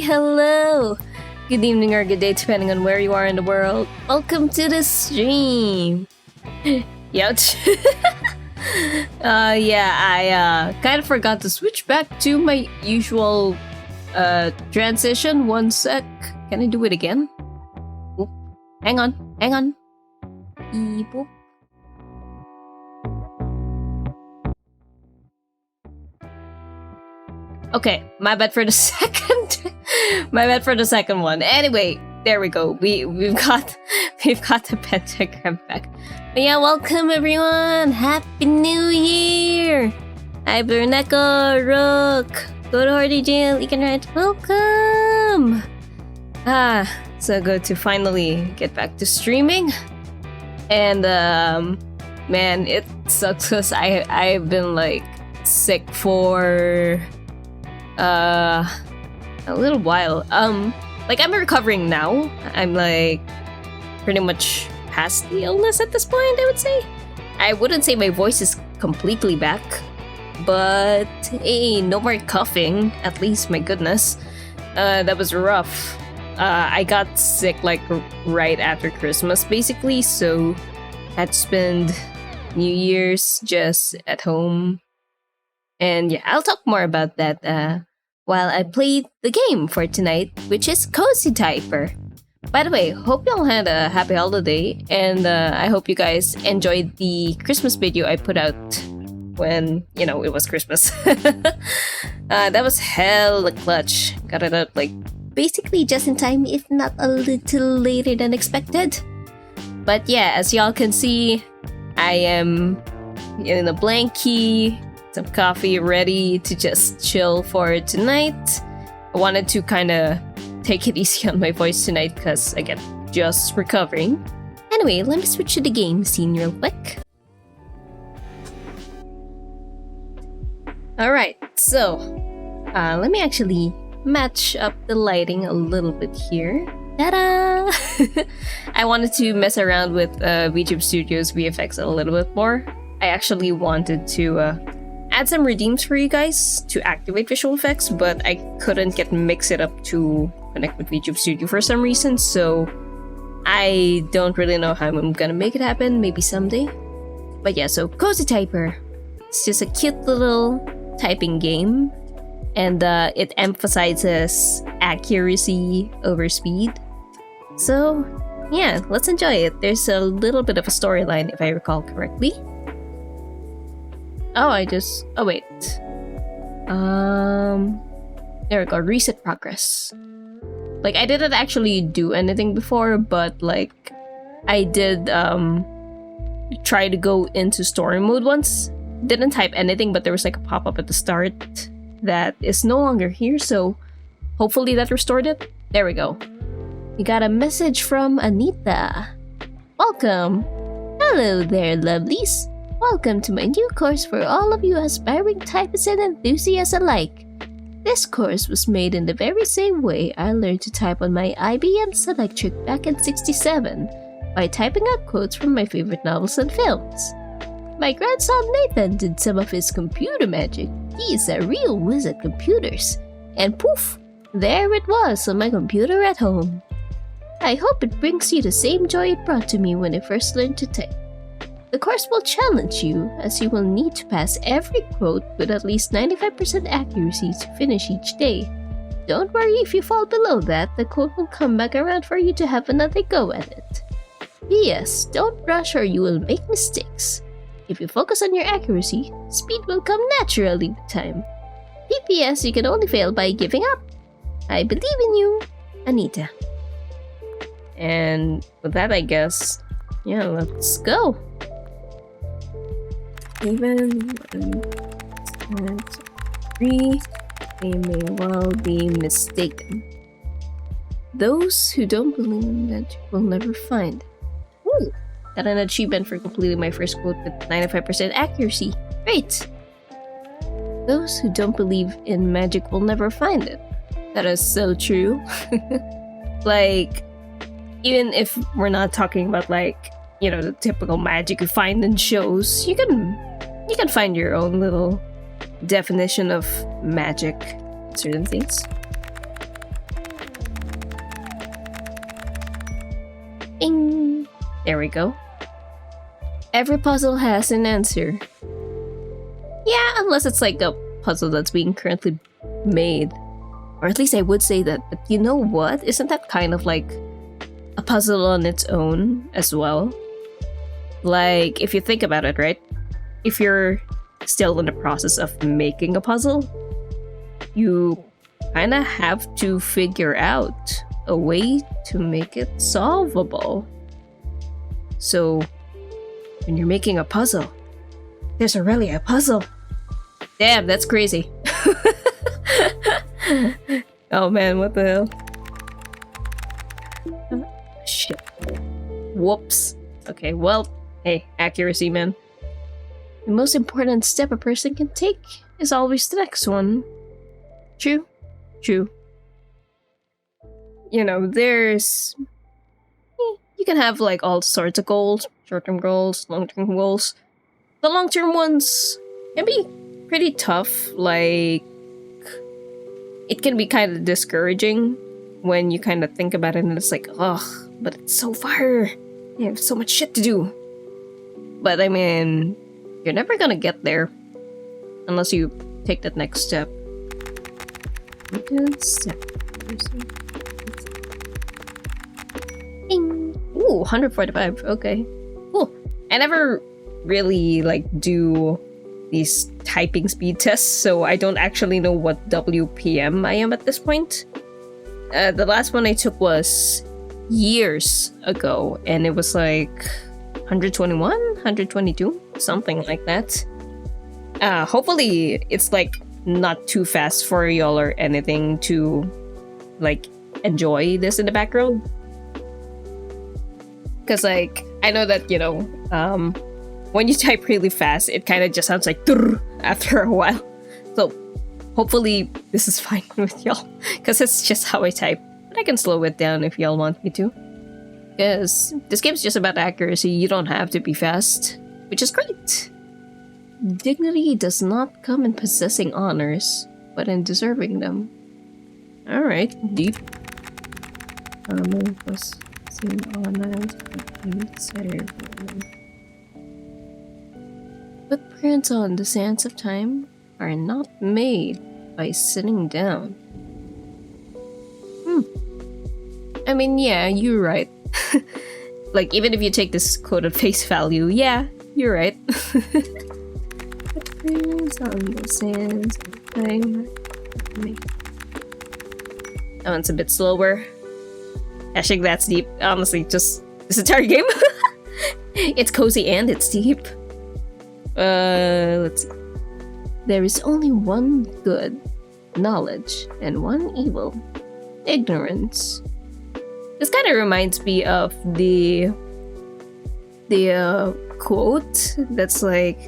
Hello! Good evening or good day, depending on where you are in the world. Welcome to the stream! Youch. I kind of forgot to switch back to my usual transition. One sec. Can I do it again? Oop. Hang on. Boop. Okay, my bad for the second. My bad for the second one. Anyway, there we go. We've got the pentagram back. But yeah, welcome everyone. Happy New Year. Hi Berneko, Rook, Go to Hardy Jail, you can write welcome. So good to finally get back to streaming. And man, it sucks because I've been like sick for a little while. Like I'm recovering now. I'm like pretty much past the illness at this point, I would say. I wouldn't say my voice is completely back, but hey, no more coughing, at least, my goodness. That was rough. I got sick like right after Christmas basically, so had to spend New Year's just at home. And yeah, I'll talk more about that while I play the game for tonight, which is CozyTyper. By the way, hope y'all had a happy holiday, and I hope you guys enjoyed the Christmas video I put out when, you know, it was Christmas. That was hella clutch. Got it out like basically just in time, if not a little later than expected. But yeah, as y'all can see, I am in a blankie, some coffee, ready to just chill for tonight. I wanted to kind of take it easy on my voice tonight because, again, just recovering. Anyway, let me switch to the game scene real quick. Alright, so let me actually match up the lighting a little bit here. Ta-da! I wanted to mess around with VTube Studios VFX a little bit more. I actually wanted to add some redeems for you guys to activate visual effects, but I couldn't get mix it up to connect with VTube Studio for some reason, so I don't really know how I'm gonna make it happen, maybe someday. But yeah, so CozyTyper. It's just a cute little typing game, and it emphasizes accuracy over speed. So yeah, let's enjoy it. There's a little bit of a storyline if I recall correctly. Oh wait. There we go, reset progress. Like I didn't actually do anything before, but like I did try to go into story mode once. Didn't type anything, but there was like a pop-up at the start that is no longer here, so hopefully that restored it. There we go. We got a message from Anita. Welcome. Hello there, lovelies. Welcome to my new course for all of you aspiring typists and enthusiasts alike. This course was made in the very same way I learned to type on my IBM Selectric back in '67, by typing out quotes from my favorite novels and films. My grandson Nathan did some of his computer magic. He is a real whiz at computers. And poof! There it was on my computer at home. I hope it brings you the same joy it brought to me when I first learned to type. The course will challenge you, as you will need to pass every quote with at least 95% accuracy to finish each day. Don't worry if you fall below that, the quote will come back around for you to have another go at it. P.S. Don't rush or you will make mistakes. If you focus on your accuracy, speed will come naturally with time. P.P.S. You can only fail by giving up. I believe in you, Anita. And with that, I guess, yeah, let's go. Even when three, they may well be mistaken. Those who don't believe in magic will never find. Ooh, got an achievement for completing my first quote with 95% accuracy. Great! Those who don't believe in magic will never find it. That is so true. Like, even if we're not talking about like, you know, the typical magic you find in shows, you can find your own little definition of magic, certain things. Bing! There we go. Every puzzle has an answer. Yeah, unless it's like a puzzle that's being currently made. Or at least I would say that. But you know what? Isn't that kind of like a puzzle on its own as well? Like, if you think about it, right? If you're still in the process of making a puzzle, you kind of have to figure out a way to make it solvable. So, when you're making a puzzle, there's already a puzzle. Damn, that's crazy. Oh man, what the hell? Shit. Whoops. Okay, well, hey, accuracy, man. The most important step a person can take is always the next one. True? True. You know, there's... You can have, like, all sorts of goals. Short-term goals, long-term goals. The long-term ones can be pretty tough. Like, it can be kind of discouraging when you kind of think about it and it's like, ugh, but it's so far. You have so much shit to do. But, I mean... You're never gonna get there unless you take that next step. Ding. Ooh, 145. Okay, cool. I never really like do these typing speed tests, so I don't actually know what WPM I am at this point. The last one I took was years ago, and it was like 121, 122. Something like that. Hopefully it's like not too fast for y'all or anything to like enjoy this in the background. Cause like I know that, you know, when you type really fast, it kind of just sounds like after a while. So hopefully this is fine with y'all, cause it's just how I type. But I can slow it down if y'all want me to. Cause this game's just about accuracy. You don't have to be fast. Which is great. Dignity does not come in possessing honors, but in deserving them. Alright, deep. Footprints on the sands of time are not made by sitting down. I mean, yeah, you're right. Like, even if you take this quote at face value, yeah, you're right. That one's a bit slower. Hashtag that's deep. Honestly, just this entire game. It's cozy and it's deep. Let's see. There is only one good, knowledge, and one evil, ignorance. This kind of reminds me of the quote that's like,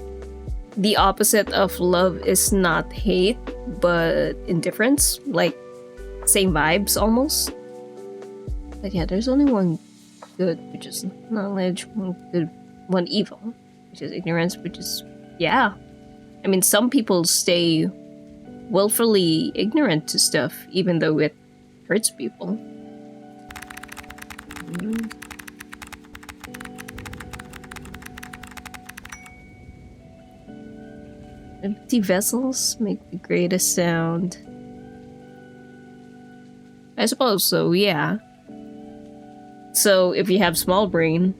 the opposite of love is not hate, but indifference. Like, same vibes almost. But yeah, there's only one good, which is knowledge, one good, one evil, which is ignorance, which is, yeah. I mean, some people stay willfully ignorant to stuff, even though it hurts people. Empty vessels make the greatest sound. I suppose so, yeah. So if you have small brain,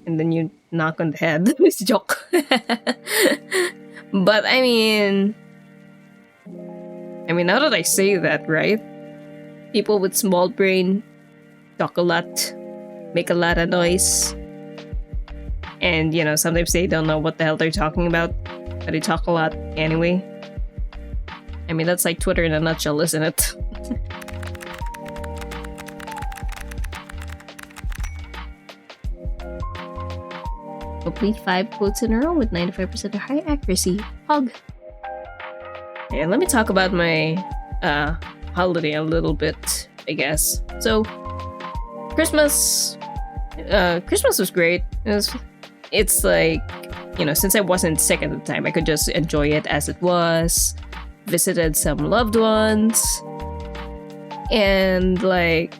and then you knock on the head, it's a joke. But I mean, now that I say that, right? People with small brain talk a lot, make a lot of noise, and you know, sometimes they don't know what the hell they're talking about, but they talk a lot anyway. I mean, that's like Twitter in a nutshell, isn't it? Complete 5 quotes in a row with 95% or high accuracy. Hug. And let me talk about my holiday a little bit, I guess. So, Christmas was great. It's like, you know, since I wasn't sick at the time, I could just enjoy it as it was. Visited some loved ones. And like,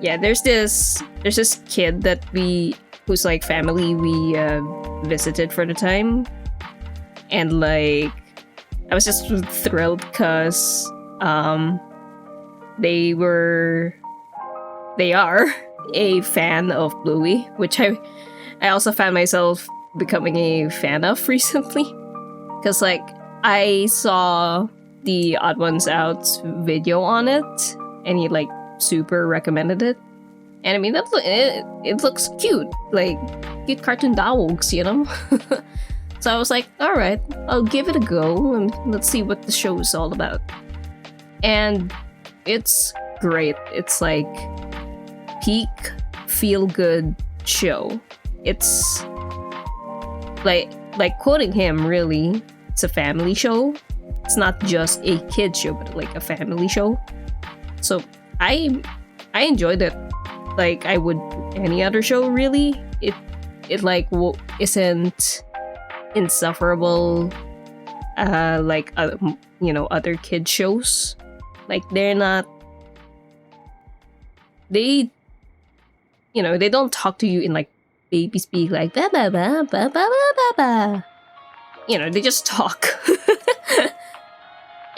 yeah, there's this kid that who's like family we visited for the time, and like I was just thrilled because they are a fan of Bluey, which I also found myself becoming a fan of recently, because like I saw the Odd Ones Out video on it, and he like super recommended it. And I mean, it looks cute, like cute cartoon dogs, you know? So I was like, alright, I'll give it a go and let's see what the show is all about. And it's great. It's like peak feel-good show. It's like quoting him, really, it's a family show. It's not just a kid show, but like a family show. So I enjoyed it like I would any other show, really. It like isn't insufferable like you know, other kid shows. Like they you know, they don't talk to you in like baby speak, like ba ba ba ba ba ba ba. You know, they just talk.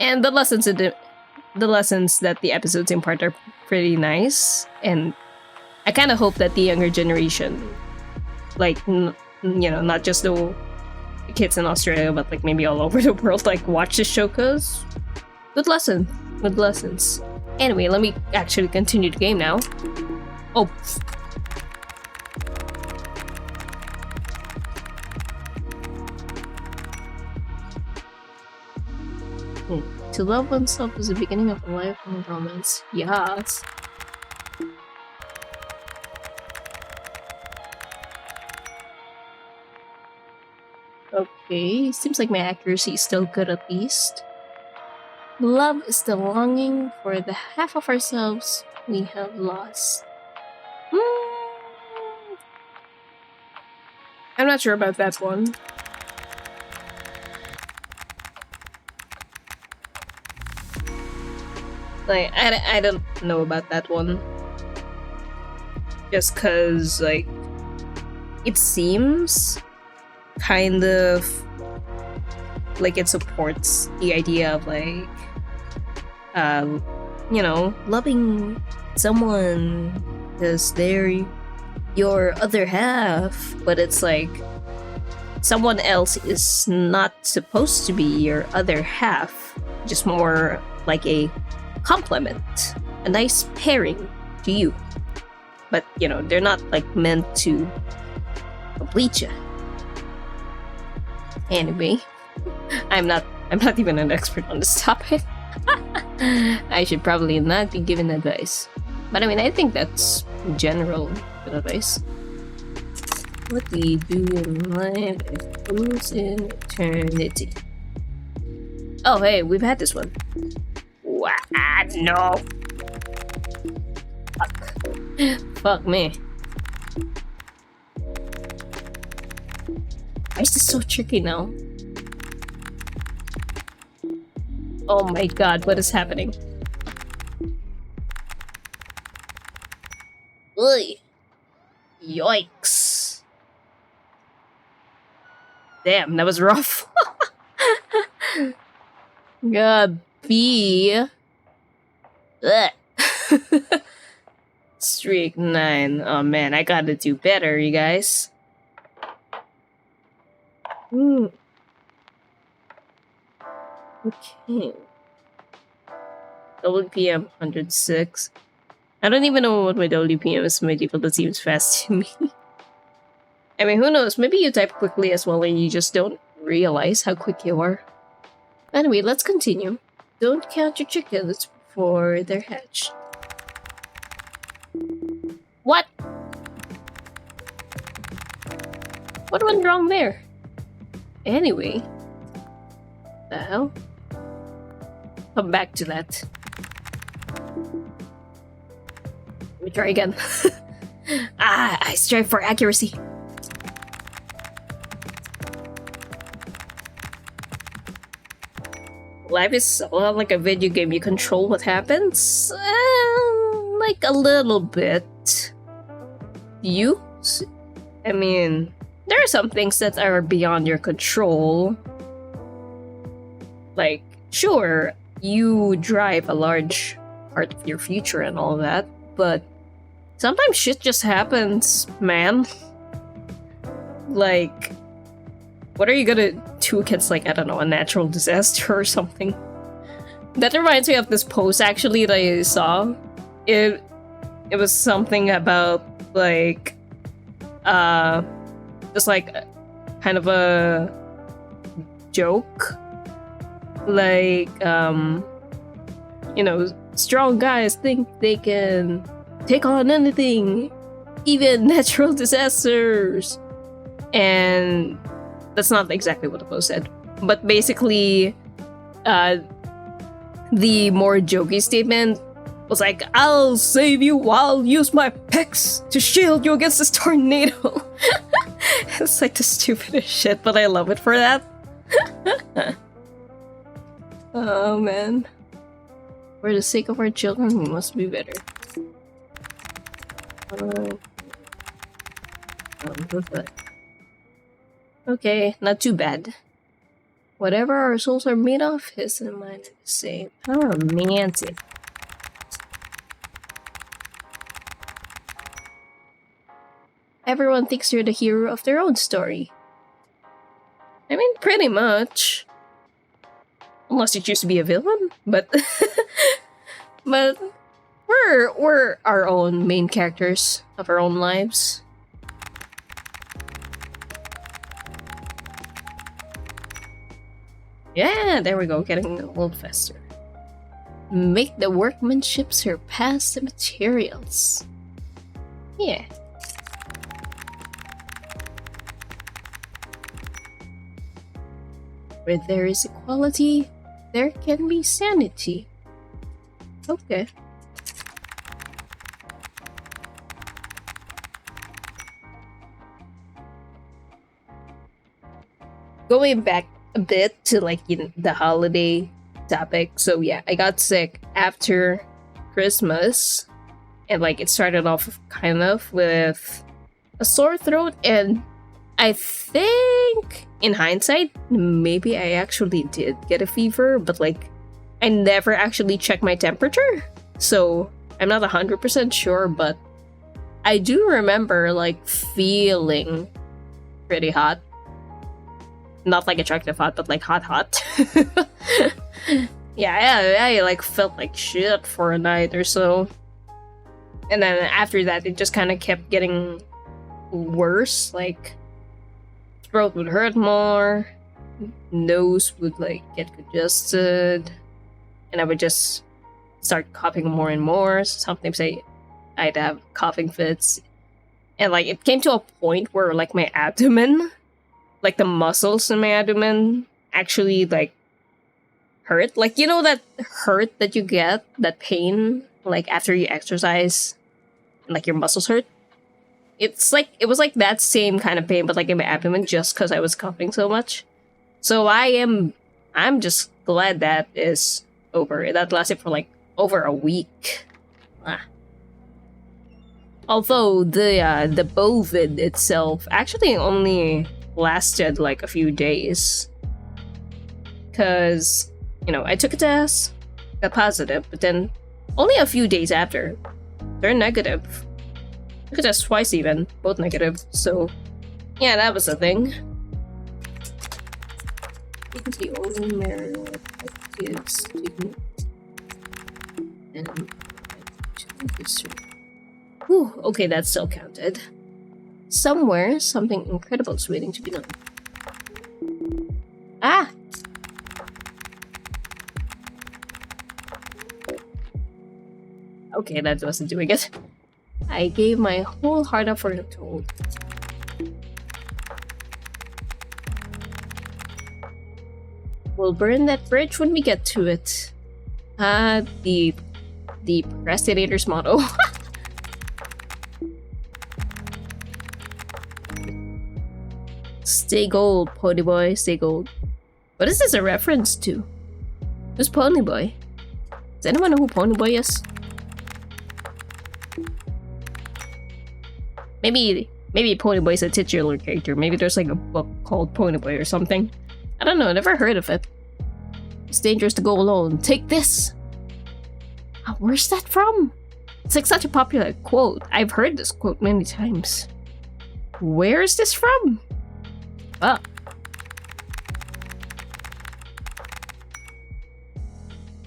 And the lessons that the episodes impart are pretty nice, and I kind of hope that the younger generation, like you know, not just the kids in Australia, but like maybe all over the world, like watch this show, cause good lessons. Anyway, let me actually continue the game now. Oh. To love oneself is the beginning of a lifelong romance. Yes. Okay, seems like my accuracy is still good at least. Love is the longing for the half of ourselves we have lost. I'm not sure about that one. Like, I don't know about that one. Just cause, like, it seems kind of like it supports the idea of, like, you know, loving someone because they're your other half, but it's like someone else is not supposed to be your other half, just more like a complement, a nice pairing to you. But you know, they're not like meant to complete you. Anyway, I'm not even an expert on this topic. I should probably not be giving advice, but I mean, I think that's general good advice. What do you do in life if goes in eternity? Oh, hey, we've had this one. What? No. Fuck me. Why is this so tricky now? Oh my god, what is happening? Ugh. Yikes. Damn, that was rough. God, B. Streak 9. Oh man, I gotta do better, you guys. Okay. WPM 106. I don't even know what my WPM is medieval. That seems fast to me. I mean, who knows? Maybe you type quickly as well and you just don't realize how quick you are. Anyway, let's continue. Don't count your chickens before they're hatched. What? What went wrong there? Anyway. The hell? Come back to that. Let me try again. I strive for accuracy. Life is a lot like a video game. You control what happens? like a little bit. I mean, there are some things that are beyond your control. Like, sure, you drive a large part of your future and all that, but sometimes shit just happens, man. Like, what are you gonna do against, like, I don't know, a natural disaster or something? That reminds me of this post, actually, that I saw. It was something about, like, just like kind of a joke. Like, you know, strong guys think they can take on anything, even natural disasters. And that's not exactly what the post said. But basically, the more jokey statement was like, I'll save you, I'll use my pecs to shield you against this tornado. It's like the stupidest shit, but I love it for that. Oh man. For the sake of our children, we must be better. Okay, not too bad. Whatever our souls are made of, his and mine are the same. How romantic. Everyone thinks they're the hero of their own story. I mean, pretty much. Unless you choose to be a villain, but but we're our own main characters of our own lives. Yeah, there we go, getting a little faster. Make the workmanship surpass the materials. Yeah. Where there is equality, there can be sanity. Okay. Going back a bit to, like, you know, the holiday topic. So yeah, I got sick after Christmas, and like it started off kind of with a sore throat, and I think in hindsight, maybe I actually did get a fever, but like I never actually checked my temperature, so I'm not 100% sure, but I do remember like feeling pretty hot. Not like attractive hot, but like hot. Yeah, I like felt like shit for a night or so. And then after that, it just kind of kept getting worse. Like, throat would hurt more, nose would like get congested, and I would just start coughing more and more. Sometimes I'd have coughing fits. And like, it came to a point where like my abdomen, like the muscles in my abdomen actually like hurt. Like, you know that hurt that you get, that pain, like after you exercise and like your muscles hurt? It's like, it was like that same kind of pain, but like in my abdomen, just because I was coughing so much. So I'm just glad that is over. That lasted for like over a week. Although the COVID itself actually only lasted like a few days, because, you know, I took a test, got positive, but then only a few days after they're negative. Took a test twice even, both negative. So yeah, that was a thing. It's the only mirror kids and whew, okay, that still counted. Somewhere, something incredible is waiting to be done. Ah! Okay, that wasn't doing it. I gave my whole heart up for the toll. We'll burn that bridge when we get to it. The procrastinator's motto. Stay gold, Pony Boy, stay gold. What is this a reference to? Who's Pony Boy? Does anyone know who Pony Boy is? Maybe Ponyboy is a titular character. Maybe there's like a book called Ponyboy or something. I don't know, never heard of it. It's dangerous to go alone. Take this! Oh, where's that from? It's like such a popular quote. I've heard this quote many times. Where is this from? Oh.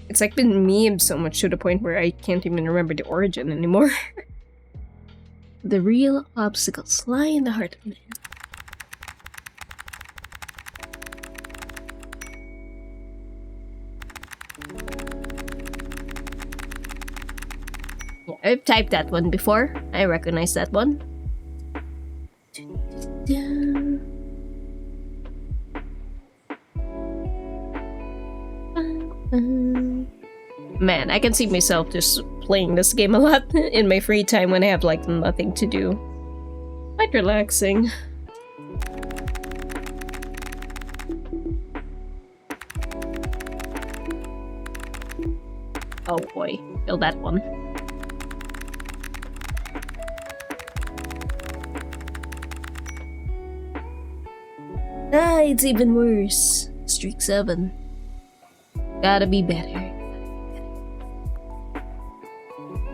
It's like been memed so much to the point where I can't even remember the origin anymore. The real obstacles lie in the heart of man. Yeah, I've typed that one before. I recognize that one. Man, I can see myself just playing this game a lot in my free time when I have like nothing to do. Quite relaxing. Oh boy, kill that one. Ah, it's even worse. Streak 7. Gotta be better.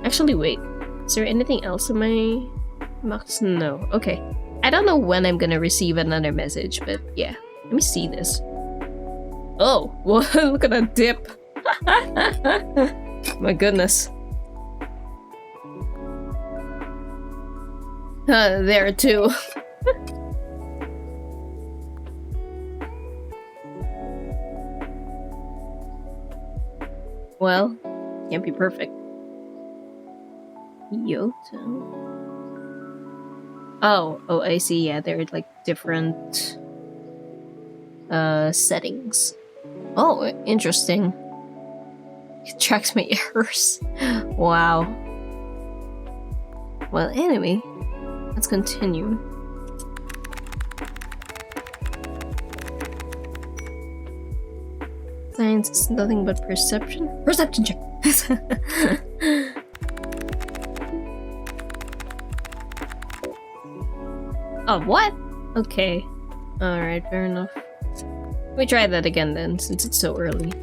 Actually, wait. Is there anything else in my box? No. Okay. I don't know when I'm gonna receive another message, but yeah. Let me see this. Oh, well, look at that dip. My goodness. There too. Well, can't be perfect. Yoto. Oh, I see. Yeah, they're like different settings. Oh, interesting. It tracks my errors. Wow. Well, anyway, let's continue. Science is nothing but perception. Perception check. Oh, what? Okay. Alright, fair enough. Let me try that again then, since it's so early.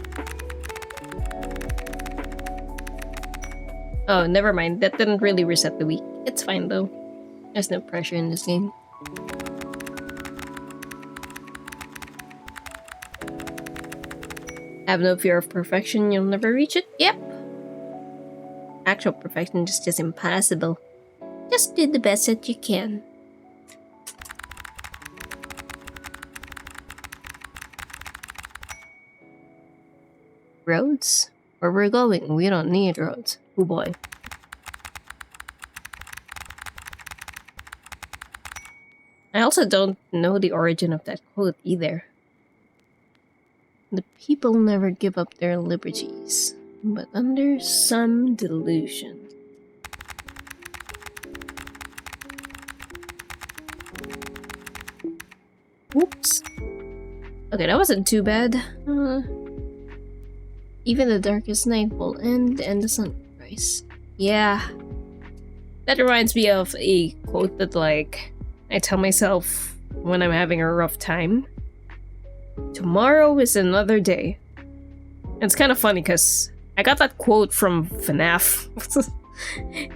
Oh, never mind. That didn't really reset the week. It's fine though. There's no pressure in this game. Have no fear of perfection, you'll never reach it? Yep. Actual perfection is just impossible. Just do the best that you can. Roads? Where we're going, we don't need roads. Oh boy. I also don't know the origin of that quote either. The people never give up their liberties, but under some delusion. Whoops. Okay, that wasn't too bad. Even the darkest night will end and the sun will rise. Yeah. That reminds me of a quote that, like, I tell myself when I'm having a rough time. Tomorrow is another day. It's kind of funny because I got that quote from FNAF.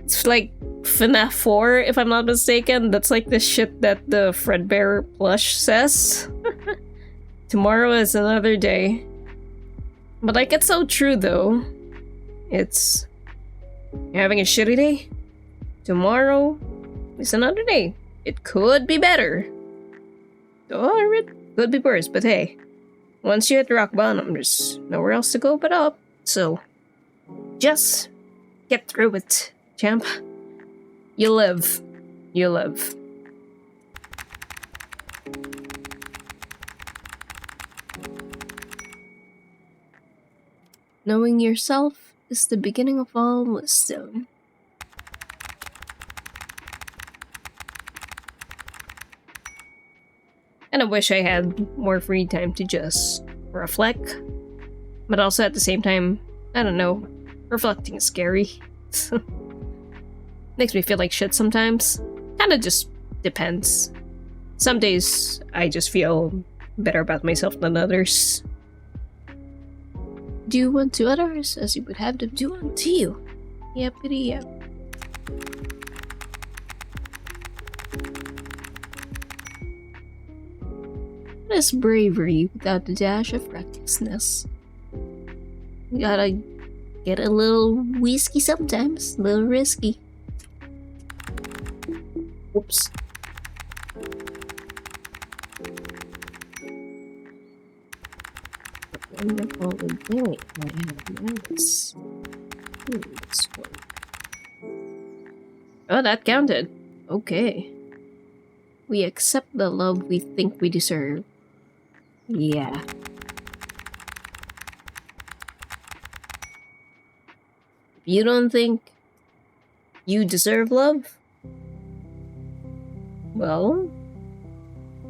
It's like FNAF 4, if I'm not mistaken. That's like the shit that the Fredbear plush says. Tomorrow is another day. But like, it's so true though. It's... You're having a shitty day? Tomorrow is another day. It could be better. Or it could be worse, but hey. Once you hit rock bottom, there's nowhere else to go but up. So, just get through it, champ. You live. You live. Knowing yourself is the beginning of all wisdom. And I wish I had more free time to just reflect. But also at the same time, I don't know, reflecting is scary. Makes me feel like shit sometimes. Kinda just depends. Some days I just feel better about myself than others. Do unto others as you would have them do unto you. Yappity yap. What is bravery without the dash of recklessness? You gotta get a little whiskey sometimes, a little risky. Whoops. Wonderful and doing nice. Oh, that counted. Okay. We accept the love we think we deserve. Yeah. If you don't think you deserve love, well,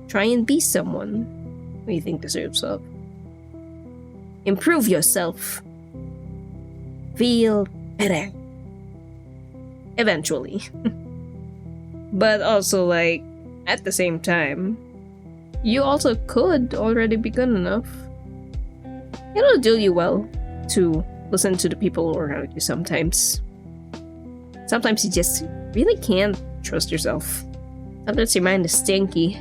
try and be someone who you think deserves love. Improve yourself. Feel better. Eventually. But also, like, at the same time, you also could already be good enough. It'll do you well to listen to the people around you sometimes. Sometimes you just really can't trust yourself. Sometimes your mind is stinky.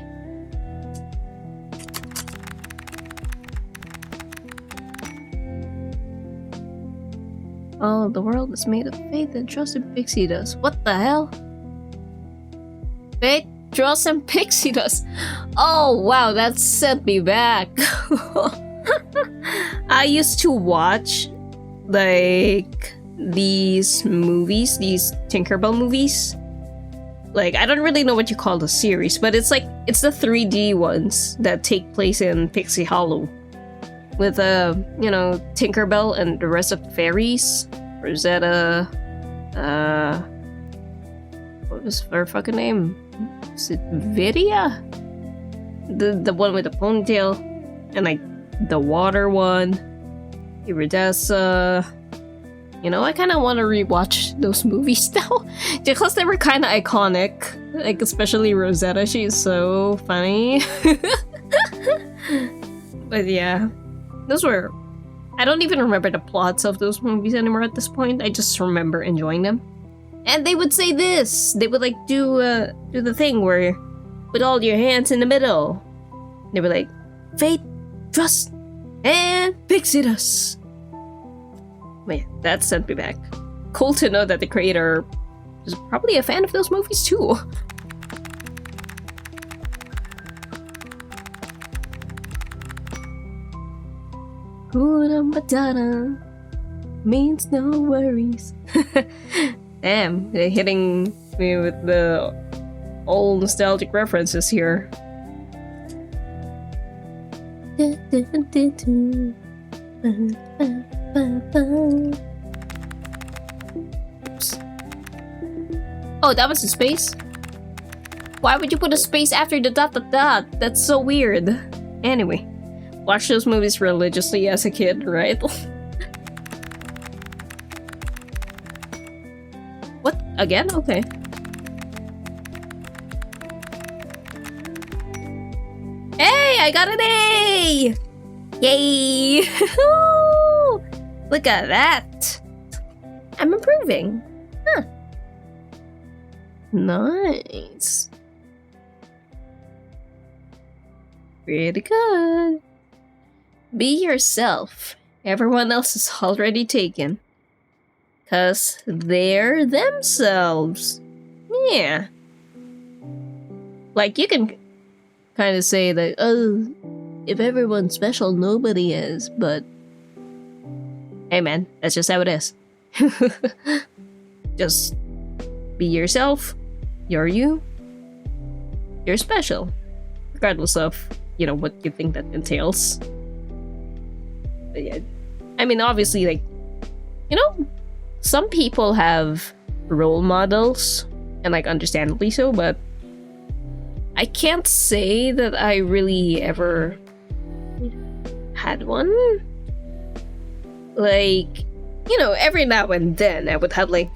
Oh, the world is made of faith and trust in pixie dust. What the hell? Faith, trust, and pixie dust. Oh, wow, that sent me back. I used to watch, like, these movies, these Tinkerbell movies. Like, I don't really know what you call the series, but it's like, it's the 3D ones that take place in Pixie Hollow. With, you know, Tinkerbell and the rest of the fairies. Rosetta, what was her fucking name? Is it Vidia? The one with the ponytail. And, like, the water one. Iridessa. You know, I kind of want to rewatch those movies now. Because they were kind of iconic. Like, especially Rosetta. She's so funny. But yeah. Those were... I don't even remember the plots of those movies anymore at this point. I just remember enjoying them. And they would say this. They would, like, do the thing where... Put all your hands in the middle. They were like... Faith, trust, and pixie dust. Wait, that sent me back. Cool to know that the creator is probably a fan of those movies too. Hakuna Matata means no worries. Damn, they're hitting me with the old nostalgic references here. Oops. Oh, that was a space? Why would you put a space after the dot dot dot? That's so weird. Anyway, watch those movies religiously as a kid, right? What? Again? Okay. Hey, I got an A! Yay! Look at that! I'm improving. Huh. Nice. Pretty good. Be yourself. Everyone else is already taken. 'Cause they're themselves. Yeah. Like, you can kind of say that, oh, if everyone's special, nobody is, but... Hey man, that's just how it is. Just be yourself. You're you. You're special. Regardless of, you know, what you think that entails. But yeah, I mean, obviously, like, you know, some people have role models, and, like, understandably so, but I can't say that I really ever had one. Like, you know, every now and then I would have, like,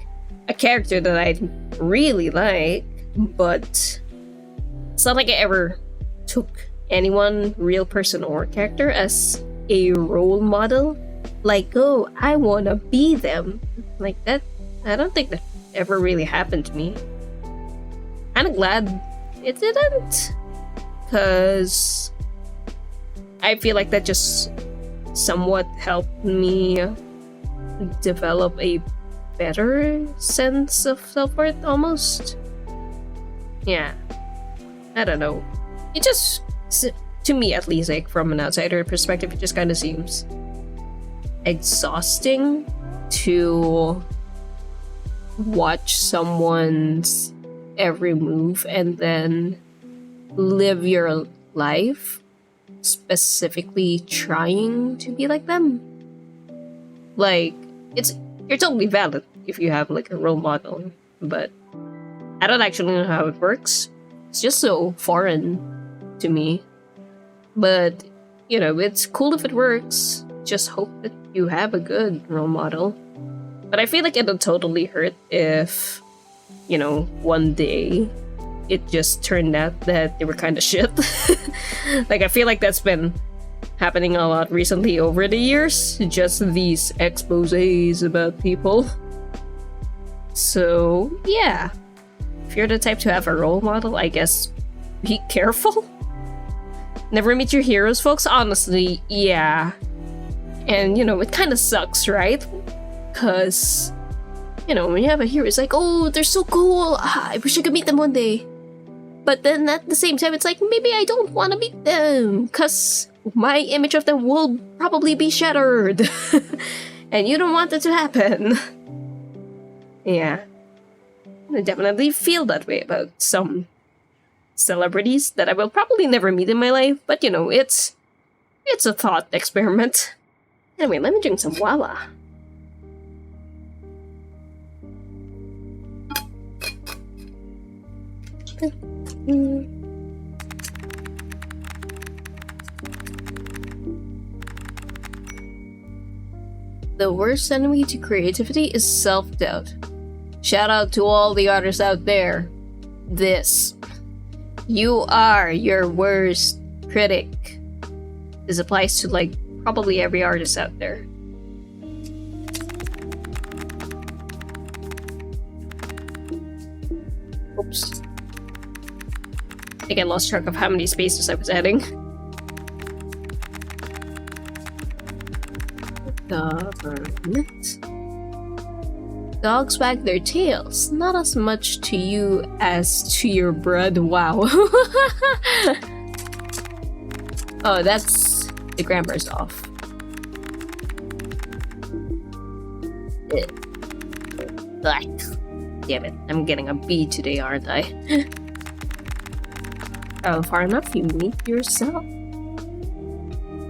a character that I really like, but it's not like I ever took anyone, real person or character, as a role model. Like, oh, I wanna be them. Like that, I don't think that ever really happened to me. Kinda glad it didn't, because I feel like that just somewhat helped me develop a better sense of self-worth, almost. Yeah, I don't know. It just, to me at least, like from an outsider perspective, it just kind of seems exhausting to watch someone's every move and then live your life specifically trying to be like them. Like, you're totally valid if you have like a role model, but I don't actually know how it works. It's just so foreign to me. But, you know, it's cool if it works. Just hope that you have a good role model. But I feel like it'll totally hurt if, you know, one day it just turned out that they were kind of shit. Like, I feel like that's been happening a lot recently over the years. Just these exposés about people. So, yeah. If you're the type to have a role model, I guess be careful. Never meet your heroes, folks. Honestly, yeah. And, you know, it kind of sucks, right? Because, you know, when you have a hero, it's like, oh, they're so cool. I wish I could meet them one day. But then at the same time, it's like, maybe I don't want to meet them, because my image of them will probably be shattered. And you don't want that to happen. Yeah. I definitely feel that way about some celebrities that I will probably never meet in my life. But, you know, it's a thought experiment. Anyway, let me drink some Wawa. The worst enemy to creativity is self-doubt. Shout out to all the artists out there. You are your worst critic. This applies to, like, probably every artist out there. Oops. I think I lost track of how many spaces I was adding. Government. Dogs wag their tails, not as much to you as to your bread. Wow. Oh, that's... the grammar's off. Damn it, I'm getting a B today, aren't I? Oh, far enough, you meet yourself.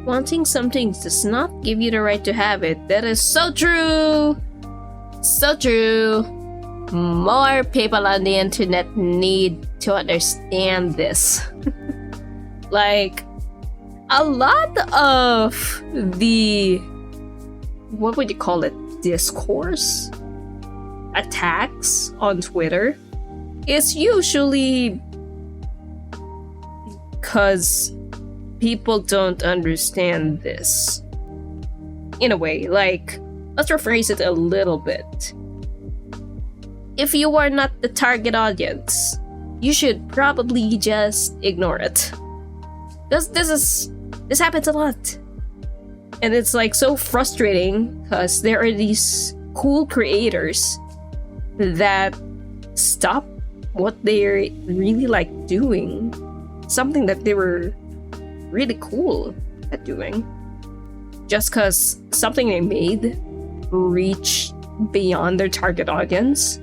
Wanting something does not give you the right to have it. That is so true! So true! More people on the internet need to understand this. Like, a lot of the... what would you call it? Discourse? Attacks on Twitter is usually because people don't understand this. In a way, like, let's rephrase it a little bit. If you are not the target audience, you should probably just ignore it. This happens a lot. And it's like so frustrating because there are these cool creators that stop what they're really like doing, something that they were really cool at doing, just because something they made reached beyond their target audience,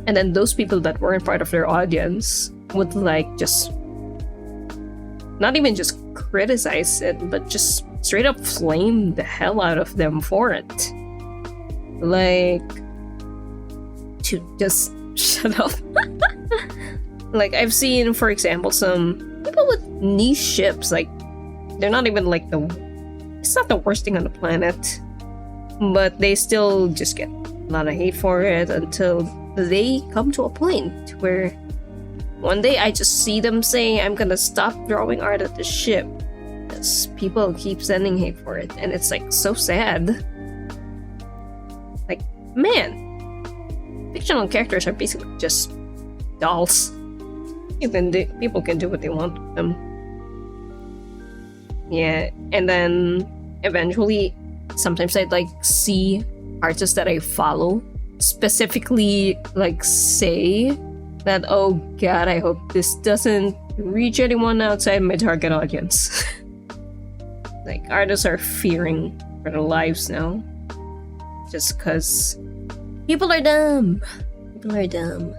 and then those people that weren't part of their audience would like just not even just criticize it, but just straight up flame the hell out of them for it. Like, to just shut up. Like, I've seen, for example, some people with niche ships, like, they're not even like it's not the worst thing on the planet, but they still just get lot of hate for it until they come to a point where one day I just see them saying, I'm gonna stop drawing art at the ship. Because people keep sending hate for it. And it's like so sad. Like, man, fictional characters are basically just dolls. People can do what they want with them. Yeah, and then eventually, sometimes I'd like see artists that I follow specifically like say that, oh god, I hope this doesn't reach anyone outside my target audience. Like, artists are fearing for their lives now. Just because people are dumb. People are dumb.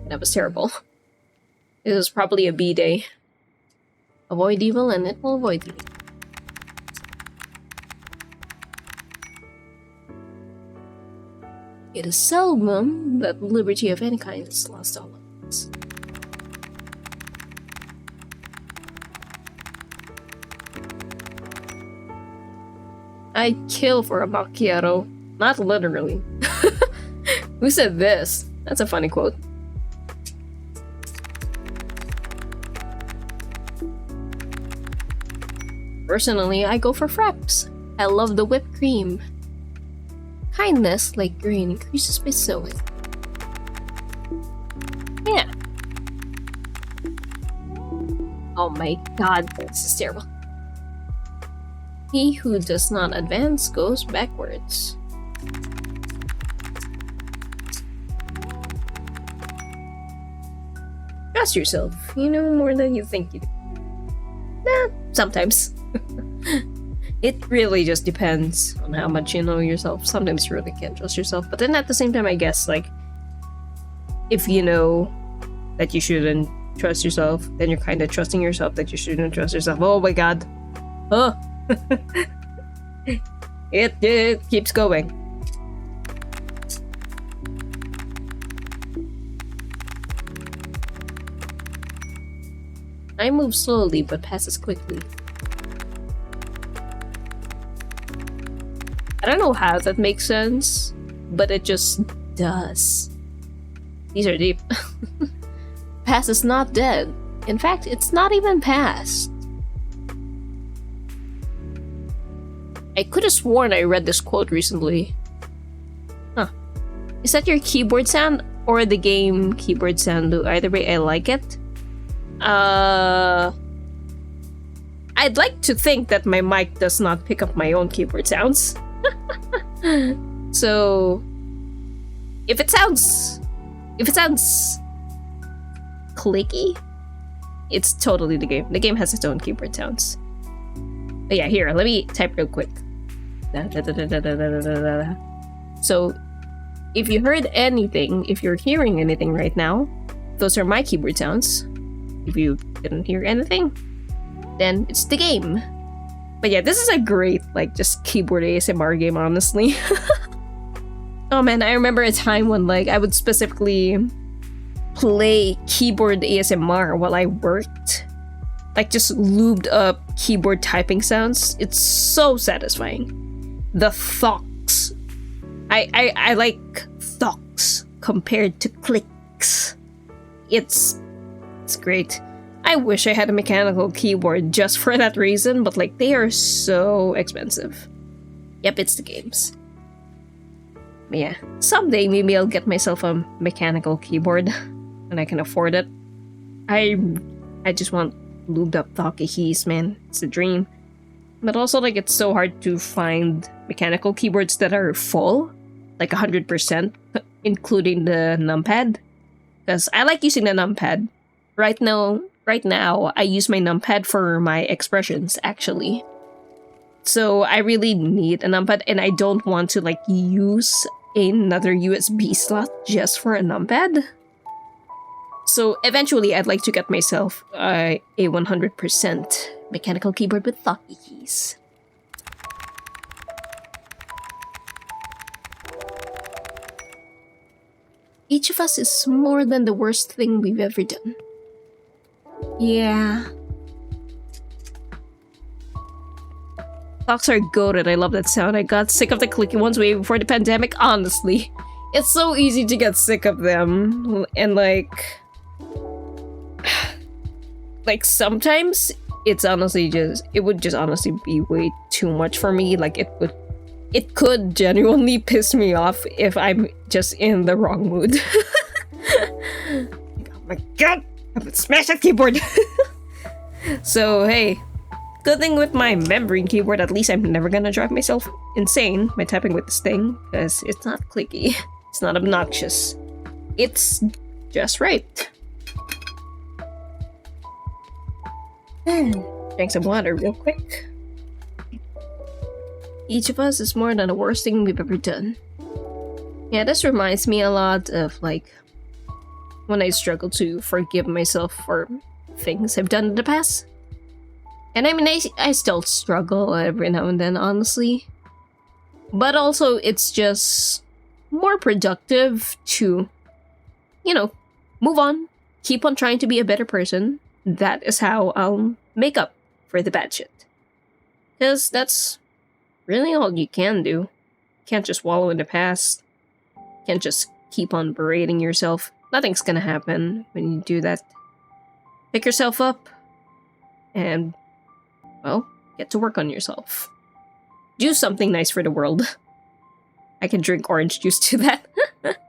That was terrible. It was probably a B day. Avoid evil and it will avoid you. It is seldom that liberty of any kind is lost all at once. I'd kill for a macchiato. Not literally. Who said this? That's a funny quote. Personally, I go for fraps. I love the whipped cream. Kindness, like green, increases by sowing. Yeah. Oh my god, this is terrible. He who does not advance goes backwards. Trust yourself. You know more than you think you do. Nah, sometimes. It really just depends on how much you know yourself. Sometimes you really can't trust yourself. But then at the same time, I guess, like, if you know that you shouldn't trust yourself, then you're kind of trusting yourself that you shouldn't trust yourself. Oh my god. Oh. It keeps going. I move slowly but passes quickly. I don't know how that makes sense, but it just does. These are deep. Past is not dead. In fact, it's not even past. I could have sworn I read this quote recently. Huh. Is that your keyboard sound or the game keyboard sound? Either way, I like it. I'd like to think that my mic does not pick up my own keyboard sounds. So if it sounds clicky, it's totally the game. The game has its own keyboard sounds. But yeah, here, let me type real quick. So if you heard anything, if you're hearing anything right now, those are my keyboard sounds. If you didn't hear anything, then it's the game. But yeah, this is a great, like, just keyboard ASMR game, honestly. Oh man, I remember a time when, like, I would specifically play keyboard ASMR while I worked. Like, just lubed up keyboard typing sounds. It's so satisfying. The thocks. I like thocks compared to clicks. It's great. I wish I had a mechanical keyboard just for that reason, but like they are so expensive. Yep, it's the games. But yeah, someday maybe I'll get myself a mechanical keyboard when I can afford it. I just want lubed up Thocky keys, man. It's a dream. But also, like, it's so hard to find mechanical keyboards that are full, like 100%, including the numpad. Because I like using the numpad. Right now, I use my numpad for my expressions, actually. So I really need a numpad, and I don't want to, like, use another USB slot just for a numpad. So eventually, I'd like to get myself a 100% mechanical keyboard with Thocky keys. Each of us is more than the worst thing we've ever done. Yeah. Clocks are goated. I love that sound. I got sick of the clicky ones way before the pandemic, honestly. It's so easy to get sick of them. And like sometimes it's honestly it would just honestly be way too much for me. Like it could genuinely piss me off if I'm just in the wrong mood. Oh my god! I would smash that keyboard! So hey, good thing with my membrane keyboard, at least I'm never gonna drive myself insane by typing with this thing, because it's not clicky, it's not obnoxious, it's just right. Drink some water real quick. Each of us is more than the worst thing we've ever done. Yeah, this reminds me a lot of like when I struggle to forgive myself for things I've done in the past. And I mean, I still struggle every now and then, honestly. But also, it's just more productive to, you know, move on, keep on trying to be a better person. That is how I'll make up for the bad shit. Because that's really all you can do. You can't just wallow in the past. You can't just keep on berating yourself. Nothing's gonna happen when you do that. Pick yourself up and, well, get to work on yourself. Do something nice for the world. I can drink orange juice to that.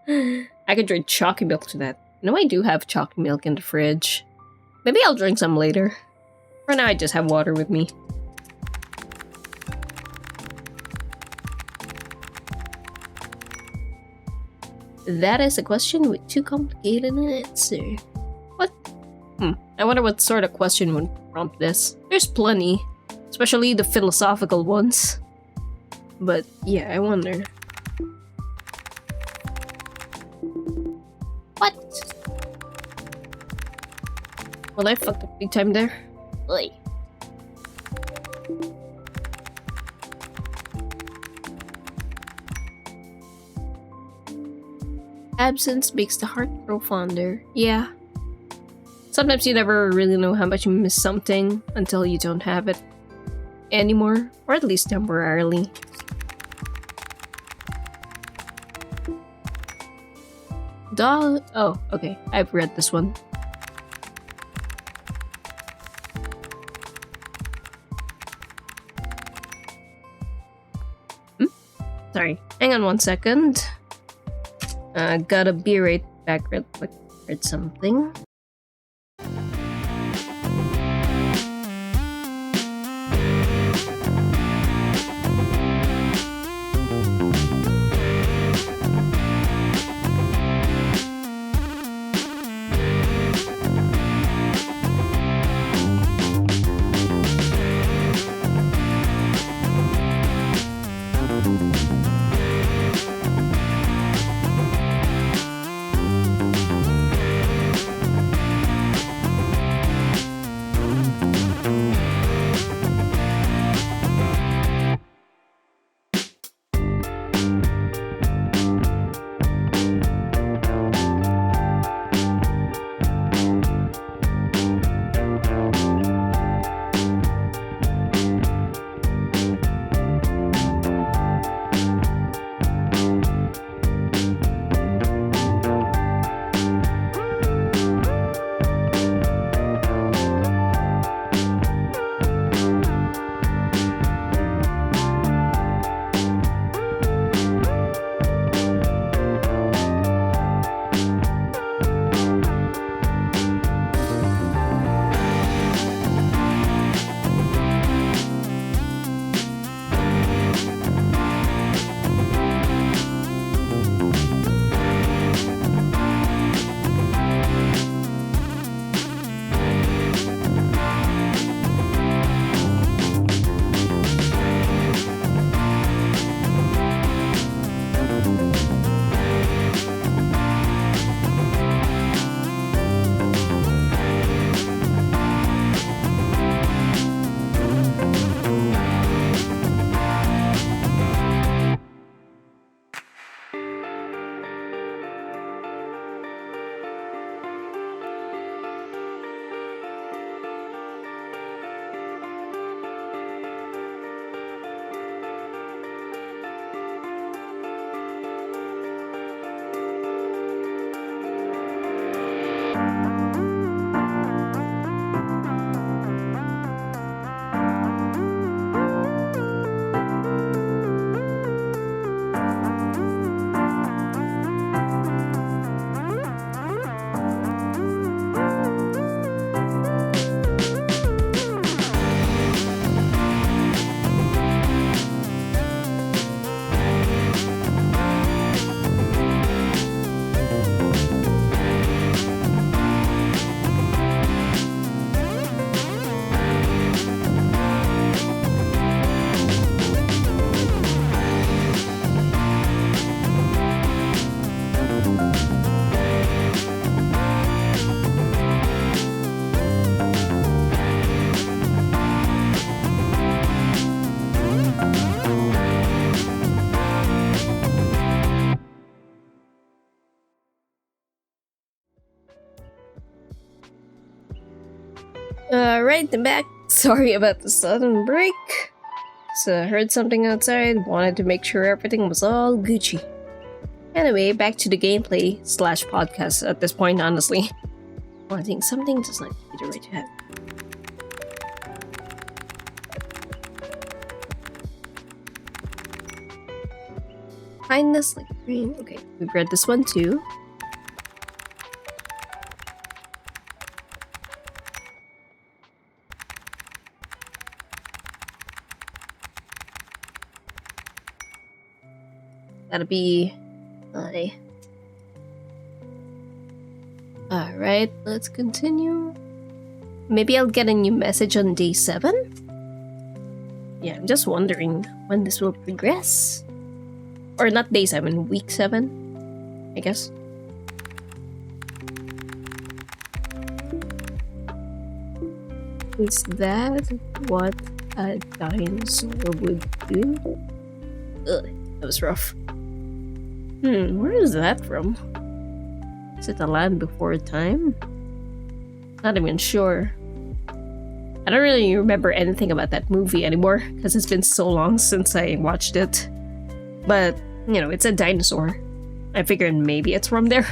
I can drink chalky milk to that. You know, I do have chalky milk in the fridge. Maybe I'll drink some later. For now, I just have water with me. That is a question with too complicated an answer. What? I wonder what sort of question would prompt this. There's plenty, especially the philosophical ones. But yeah, I wonder. What? Well, I fucked up big time there. Oi. Absence makes the heart grow fonder. Yeah. Sometimes you never really know how much you miss something until you don't have it anymore, or at least temporarily. Oh, okay. I've read this one. Sorry. Hang on 1 second. Gotta be right back real quick. Read something. Alright, I'm back. Sorry about the sudden break. So I heard something outside, wanted to make sure everything was all Gucci. Anyway, back to the gameplay / podcast at this point, honestly. Well, I think something does not need the right to have. Kindness like green. Okay, we've read this one too. Gotta be... Alright, let's continue. Maybe I'll get a new message on day 7? Yeah, I'm just wondering when this will progress. Or not day 7, week 7, I guess. Is that what a dinosaur would do? Ugh, that was rough. Where is that from? Is it a land before time? Not even sure. I don't really remember anything about that movie anymore, because it's been so long since I watched it. But, you know, it's a dinosaur. I figured maybe it's from there.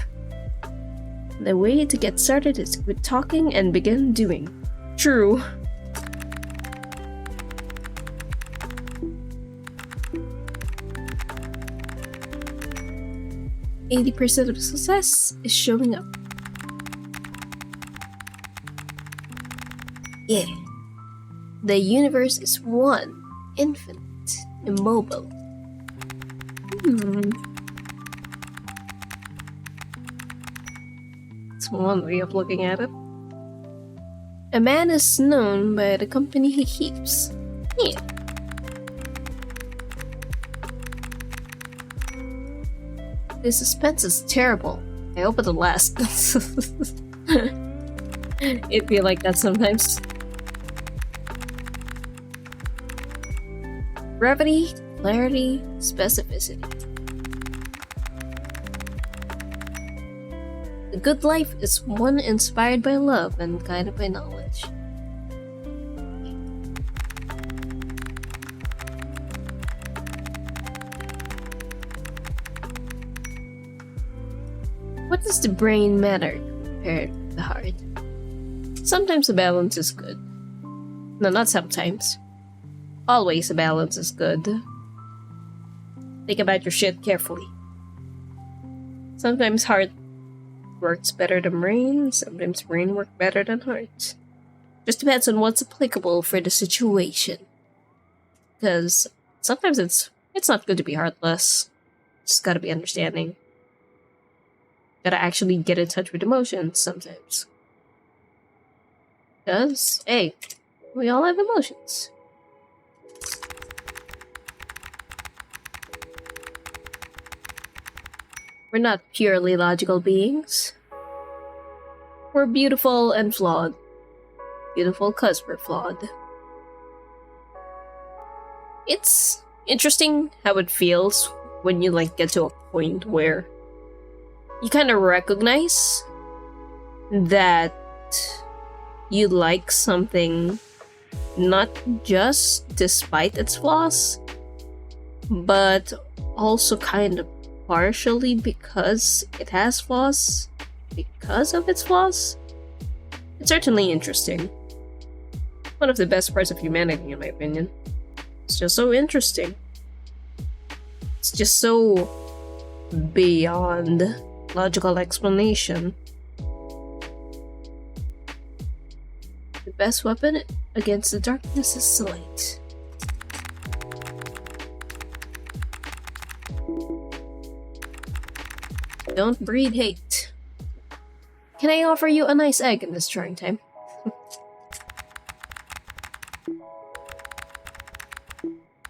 The way to get started is quit talking and begin doing. True. %80% of success is showing up. Yeah. The universe is one, infinite, immobile. It's one way of looking at it. A man is known by the company he keeps. Yeah. This suspense is terrible. I hope it'll last. It'd be like that sometimes. Brevity, clarity, specificity. The good life is one inspired by love and guided by knowledge. What does the brain matter compared to the heart? Sometimes a balance is good. No, not sometimes. Always a balance is good. Think about your shit carefully. Sometimes heart works better than brain, sometimes brain works better than heart. Just depends on what's applicable for the situation. Because sometimes it's not good to be heartless. Just gotta be understanding. Gotta actually get in touch with emotions sometimes. Because, hey, we all have emotions. We're not purely logical beings. We're beautiful and flawed. Beautiful because we're flawed. It's interesting how it feels when you get to a point where you kind of recognize that you like something not just despite its flaws, but also kind of partially because it has flaws, because of its flaws. It's certainly interesting. One of the best parts of humanity, in my opinion. It's just so interesting. It's just so beyond logical explanation. The best weapon against the darkness is the light. Don't breed hate. Can I offer you a nice egg in this trying time?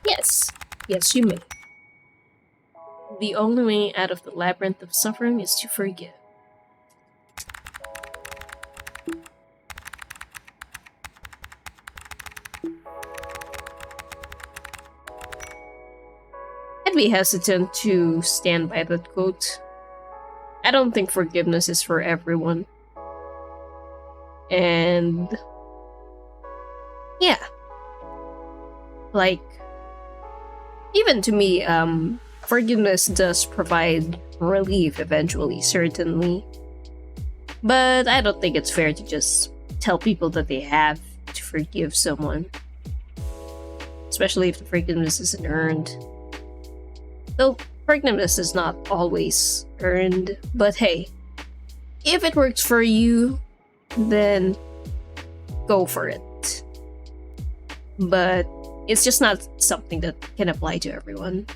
Yes. Yes, you may. The only way out of the labyrinth of suffering is to forgive. I'd be hesitant to stand by that quote. I don't think forgiveness is for everyone. And like, even to me, forgiveness does provide relief eventually, certainly. But I don't think it's fair to just tell people that they have to forgive someone. Especially if the forgiveness isn't earned. Though forgiveness is not always earned, but hey, if it works for you, then go for it. But it's just not something that can apply to everyone.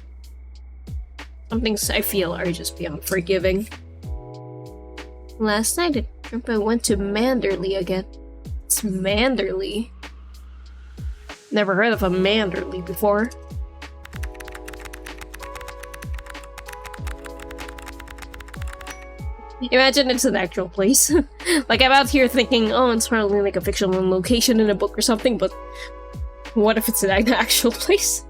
Some things I feel are just beyond forgiving. Last night I went to Manderley again. It's Manderley. Never heard of a Manderley before. Imagine it's an actual place. Like, I'm out here thinking, oh, it's probably like a fictional location in a book or something, but what if it's an actual place?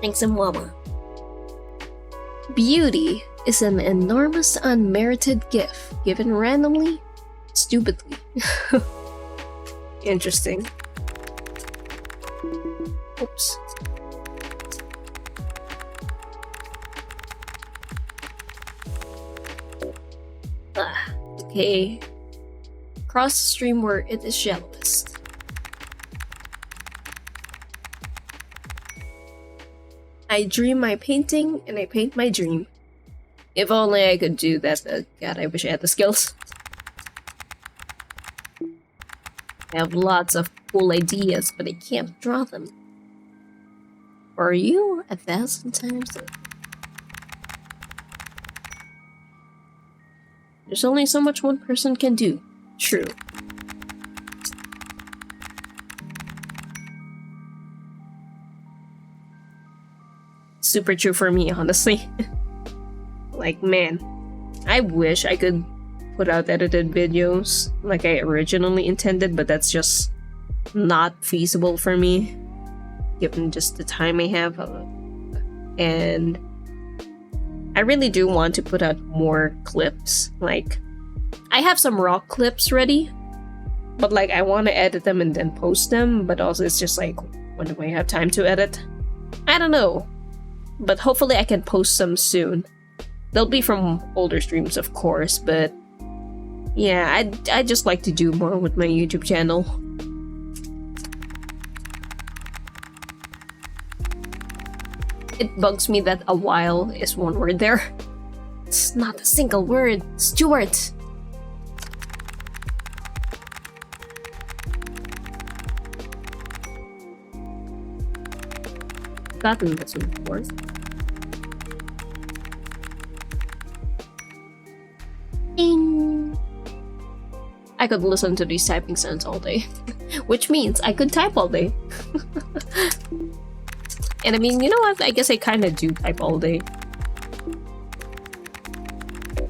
Thanks, Mama. Beauty is an enormous unmerited gift given randomly, stupidly. Interesting. Oops. Okay. Cross the stream where it is shallowest. I dream my painting and I paint my dream. If only I could do that. God, I wish I had the skills. I have lots of cool ideas, but I can't draw them. For you, 1,000 times. There's only so much one person can do. True. Super true for me, honestly. Like, man, I wish I could put out edited videos like I originally intended, but that's just not feasible for me, given just the time I have. And I really do want to put out more clips. Like, I have some raw clips ready, but like, I want to edit them and then post them, but also it's just like, when do I have time to edit? I don't know. But hopefully I can post some soon. They'll be from older streams, of course, but yeah, I'd just like to do more with my YouTube channel. It bugs me that a while is one word there. It's not a single word, Stuart. Gotten this one before. Ding. I could listen to these typing sounds all day, which means I could type all day. And I mean, you know what? I guess I kind of do type all day.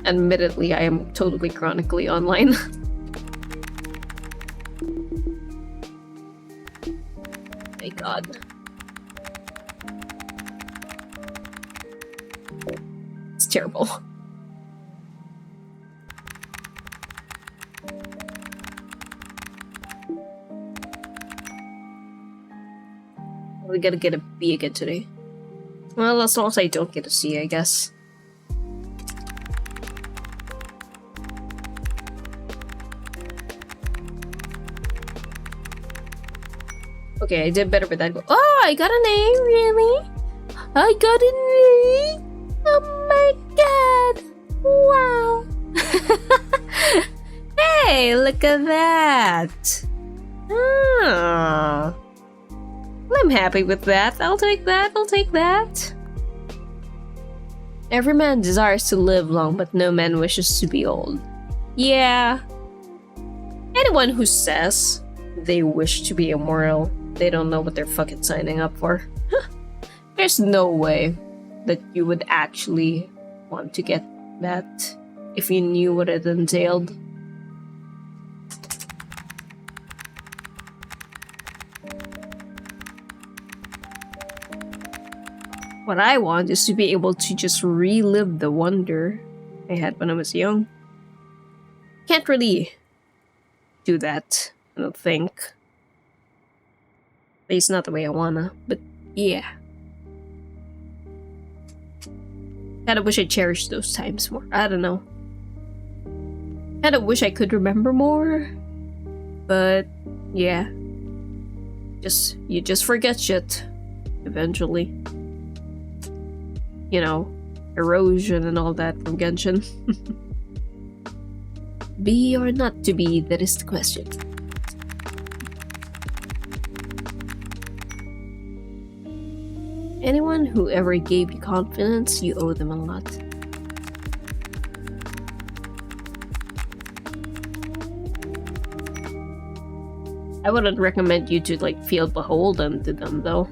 Admittedly, I am totally chronically online. My god. It's terrible. We gotta get a B again today. Well, as long as I don't get a C, I guess. Okay, I did better with that. Oh, I got an A, really? I got an A? Oh my god! Wow! Hey, look at that! Oh. I'm happy with that. I'll take that. I'll take that. Every man desires to live long, but no man wishes to be old. Yeah. Anyone who says they wish to be immortal, they don't know what they're fucking signing up for. There's no way that you would actually want to get that if you knew what it entailed. What I want is to be able to just relive the wonder I had when I was young. Can't really do that. I don't think. At least not the way I wanna. But yeah. Kinda wish I cherished those times more. I don't know. Kinda wish I could remember more. But yeah. You just forget shit. Eventually. You know, erosion and all that from Genshin. Be or not to be, that is the question. Anyone who ever gave you confidence, you owe them a lot. I wouldn't recommend you to like feel beholden to them though.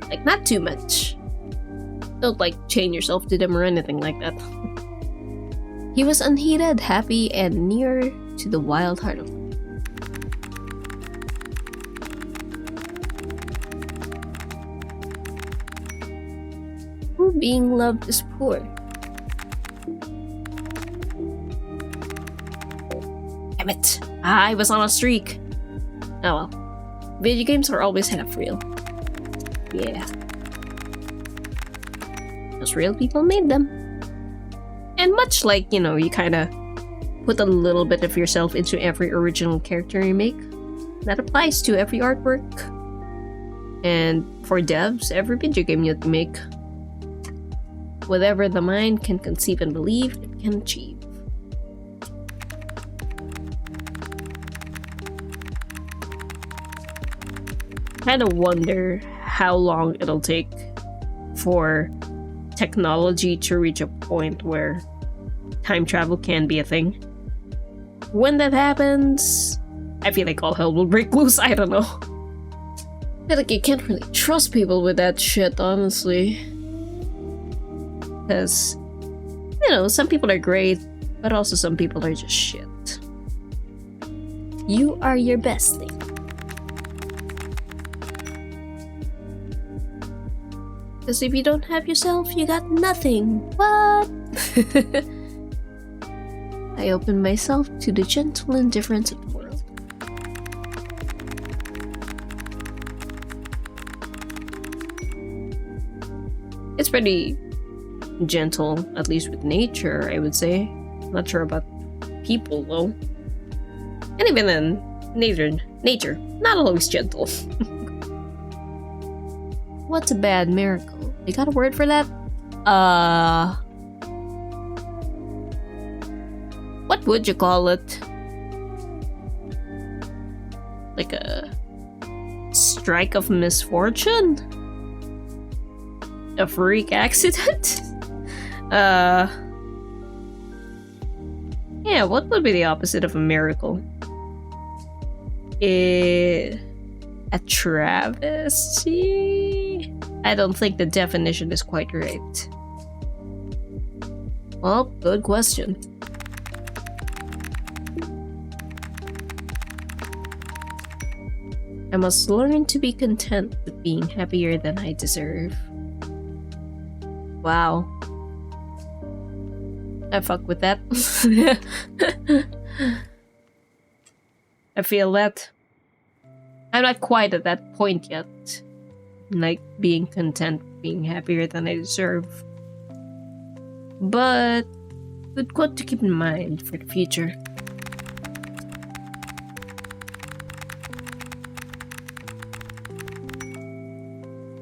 Like not too much. Don't like chain yourself to them or anything like that. He was unheeded, happy, and near to the wild heart of who being loved is poor. Damn it. I was on a streak. Oh well. Video games are always half real. Yeah. Those real people made them. And much like, you know, you kinda put a little bit of yourself into every original character you make, that applies to every artwork. And for devs, every video game you make. Whatever the mind can conceive and believe, it can achieve. Kinda wonder how long it'll take for technology to reach a point where time travel can be a thing. When that happens, I feel like all hell will break loose. I don't know. I feel like you can't really trust people with that shit, honestly. Because, you know, some people are great, but also some people are just shit. You are your best thing. Because if you don't have yourself, you got nothing. What? I open myself to the gentle indifference of the world. It's pretty gentle, at least with nature, I would say. Not sure about people, though. And even then, nature, not always gentle. What's a bad miracle? You got a word for that? What would you call it? Like a strike of misfortune? A freak accident? Yeah, what would be the opposite of a miracle? A travesty? I don't think the definition is quite right. Well, good question. I must learn to be content with being happier than I deserve. Wow. I fuck with that. I feel that. I'm not quite at that point yet. Like being content, being happier than I deserve. But good quote to keep in mind for the future.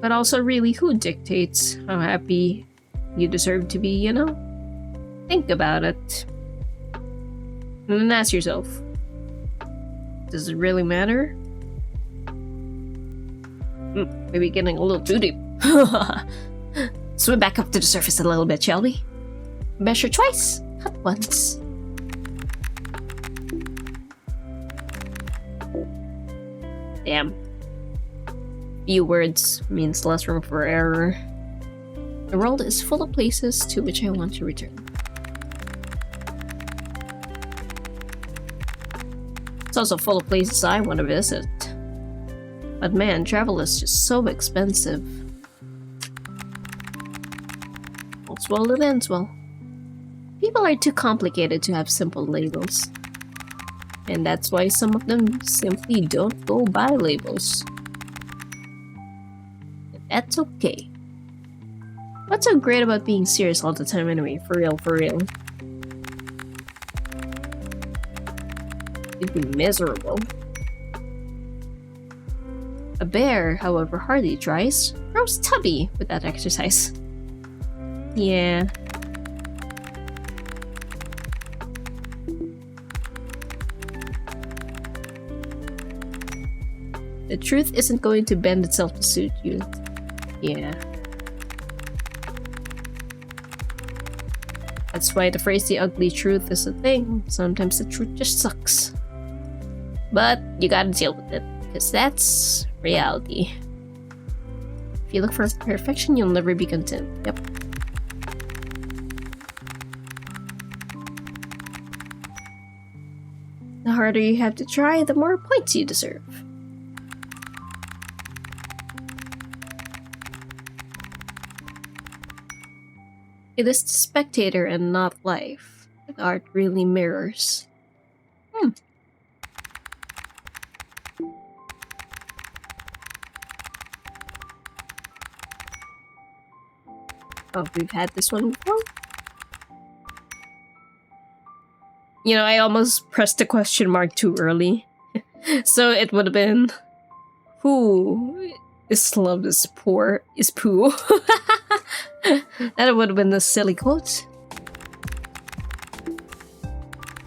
But also really, who dictates how happy you deserve to be, you know? Think about it. And then ask yourself, does it really matter? Maybe getting a little too deep. Swim back up to the surface a little bit, shall we? Measure twice, cut once. Damn. Few words means less room for error. The world is full of places to which I want to return. It's also full of places I want to visit. But man, travel is just so expensive. All's well that ends well. People are too complicated to have simple labels. And that's why some of them simply don't go by labels. And that's okay. What's so great about being serious all the time anyway? For real, for real. You'd be miserable. A bear, however hard he tries, grows tubby without exercise. Yeah. The truth isn't going to bend itself to suit you. Yeah. That's why the phrase the ugly truth is a thing. Sometimes the truth just sucks. But you gotta deal with it, because that's reality. If you look for perfection, you'll never be content. Yep. The harder you have to try, the more points you deserve. It is the spectator and not life that art really mirrors. Oh, we've had this one before? You know, I almost pressed the question mark too early. So it would have been... Who is loved is poor is poo. That would have been the silly quote.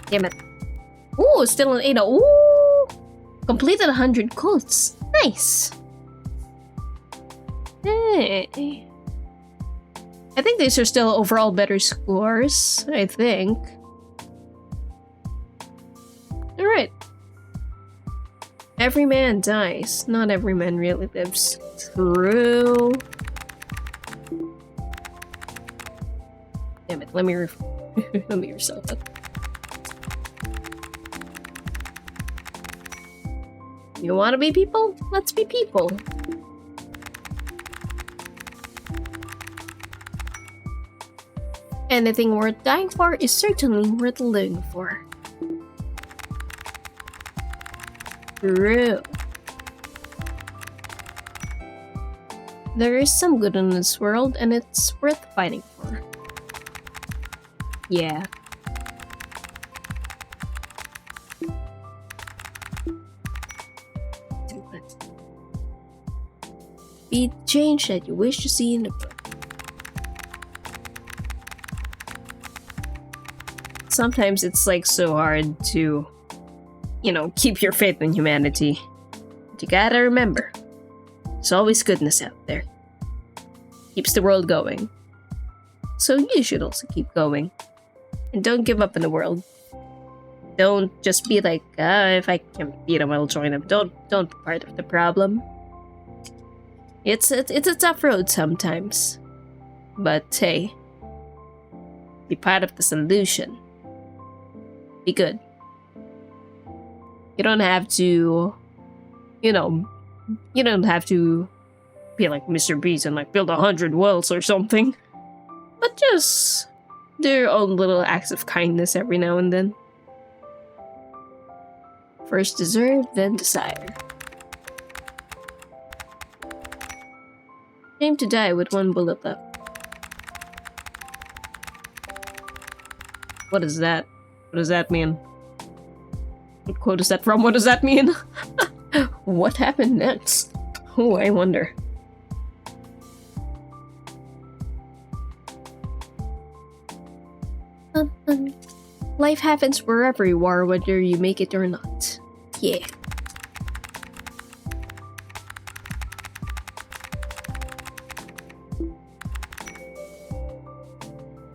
Damn it. Ooh, still an 8. Ooh! Completed 100 quotes. Nice. Hey. I think these are still overall better scores, I think. Alright. Every man dies. Not every man really lives. True. Damn it, let me let me reset that. You wanna be people? Let's be people. Anything worth dying for is certainly worth living for. True. There is some good in this world, and it's worth fighting for. Yeah. Be the change that you wish to see in the book. Sometimes it's like so hard to, you know, keep your faith in humanity. But you gotta remember, there's always goodness out there. Keeps the world going. So you should also keep going. And don't give up in the world. Don't just be like, if I can beat them, I'll join them. Don't be part of the problem. It's a tough road sometimes. But hey, be part of the solution. Be good. You don't have to, you know, you don't have to be like Mr. Beast and like build 100 wells or something. But just do your own little acts of kindness every now and then. First deserve, then desire. Aim to die with one bullet left. What is that? What does that mean? What quote is that from? What does that mean? What happened next? Oh, I wonder. Life happens wherever you are, whether you make it or not. Yeah.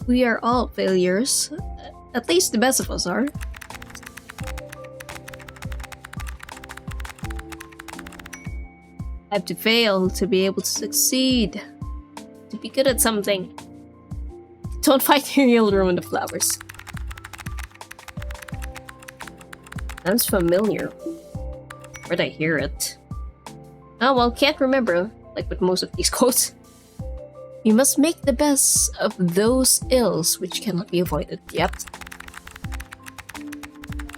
We are all failures. At least the best of us are. Have to fail to be able to succeed. To be good at something. Don't fight here, you'll ruin the flowers. Sounds familiar. Where'd I hear it? Oh well, can't remember, like with most of these quotes. You must make the best of those ills which cannot be avoided. Yep.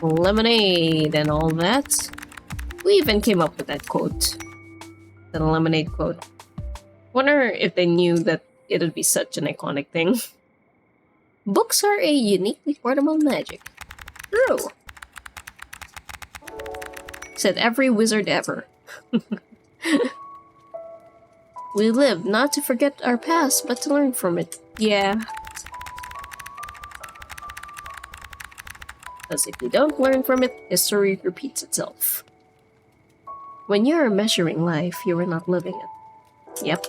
Lemonade and all that. We even came up with that quote. The lemonade quote. Wonder if they knew that it would be such an iconic thing. Books are a uniquely portable magic. True. Said every wizard ever. We live not to forget our past, but to learn from it. Yeah. Because if we don't learn from it, history repeats itself. When you are measuring life, you are not living it. Yep.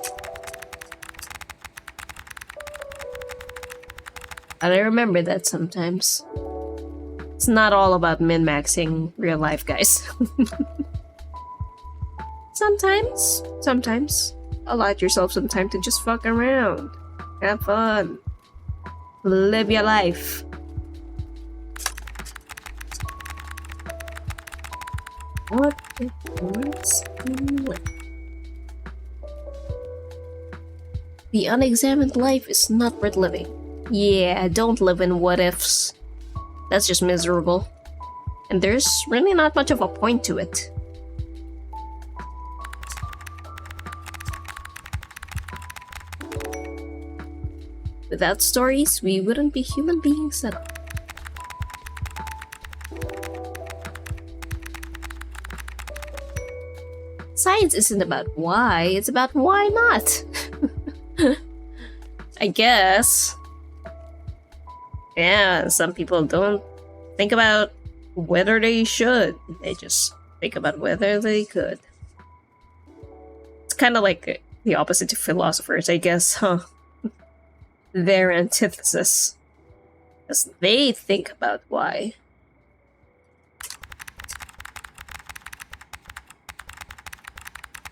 And I remember that sometimes. It's not all about min-maxing real life, guys. Sometimes. Allow yourself some time to just fuck around. Have fun. Live your life. What if once you went? The unexamined life is not worth living. Yeah, don't live in what ifs. That's just miserable. And there's really not much of a point to it. Without stories, we wouldn't be human beings at all. Science isn't about why, it's about why not. I guess. Yeah, some people don't think about whether they should. They just think about whether they could. It's kind of like the opposite to philosophers, I guess, huh? Their antithesis. Because they think about why.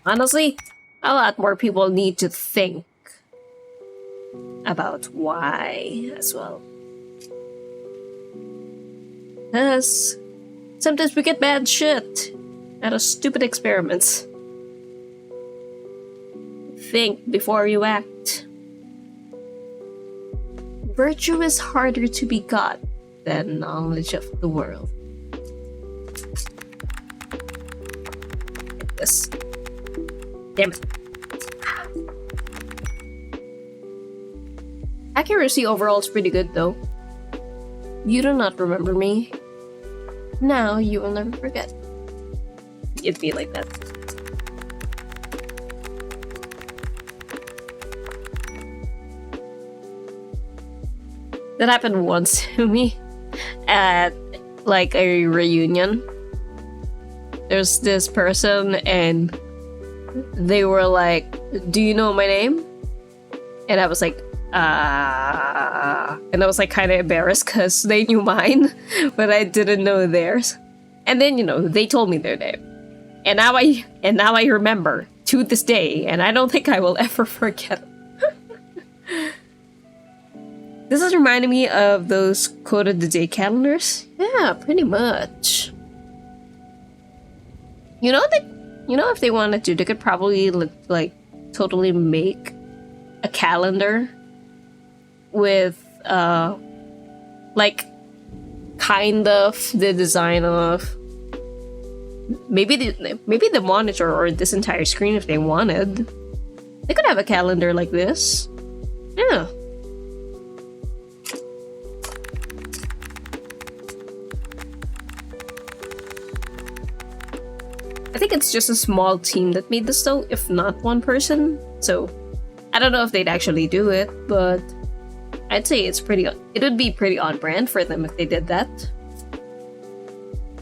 Honestly, a lot more people need to think about why as well. Because sometimes we get bad shit out of stupid experiments. Think before you act. Virtue is harder to be got than knowledge of the world. Like this. Damn it. Accuracy overall is pretty good though. You do not remember me. Now you will never forget. It'd be like that. That happened once to me at like a reunion. There's this person and they were like, "Do you know my name?" And I was like, and I was like kind of embarrassed because they knew mine, but I didn't know theirs. And then, you know, they told me their name. And now I remember to this day, and I don't think I will ever forget. This is reminding me of those quote of the day calendars. Yeah, pretty much. You know if they wanted to, they could probably like totally make a calendar with like kind of the design of maybe the monitor or this entire screen if they wanted. They could have a calendar like this. Yeah. I think it's just a small team that made this though, if not one person. So I don't know if they'd actually do it, but I'd say it would be pretty on brand for them if they did that.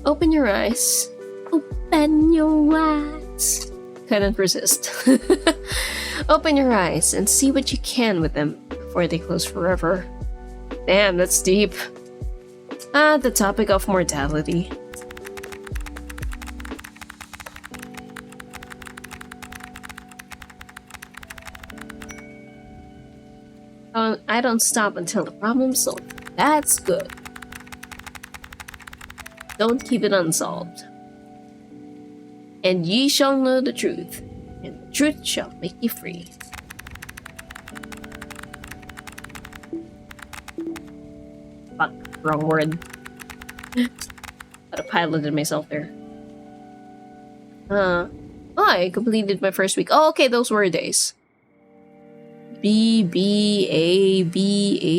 Open your eyes. Open your eyes. Couldn't resist. Open your eyes and see what you can with them before they close forever. Damn, that's deep. The topic of mortality. I don't stop until the problem's solved. That's good. Don't keep it unsolved. And ye shall know the truth, and the truth shall make you free. Wrong word. But I piloted myself there. Oh, I completed my first week. Oh, okay, those were days. B, B, A, B, A,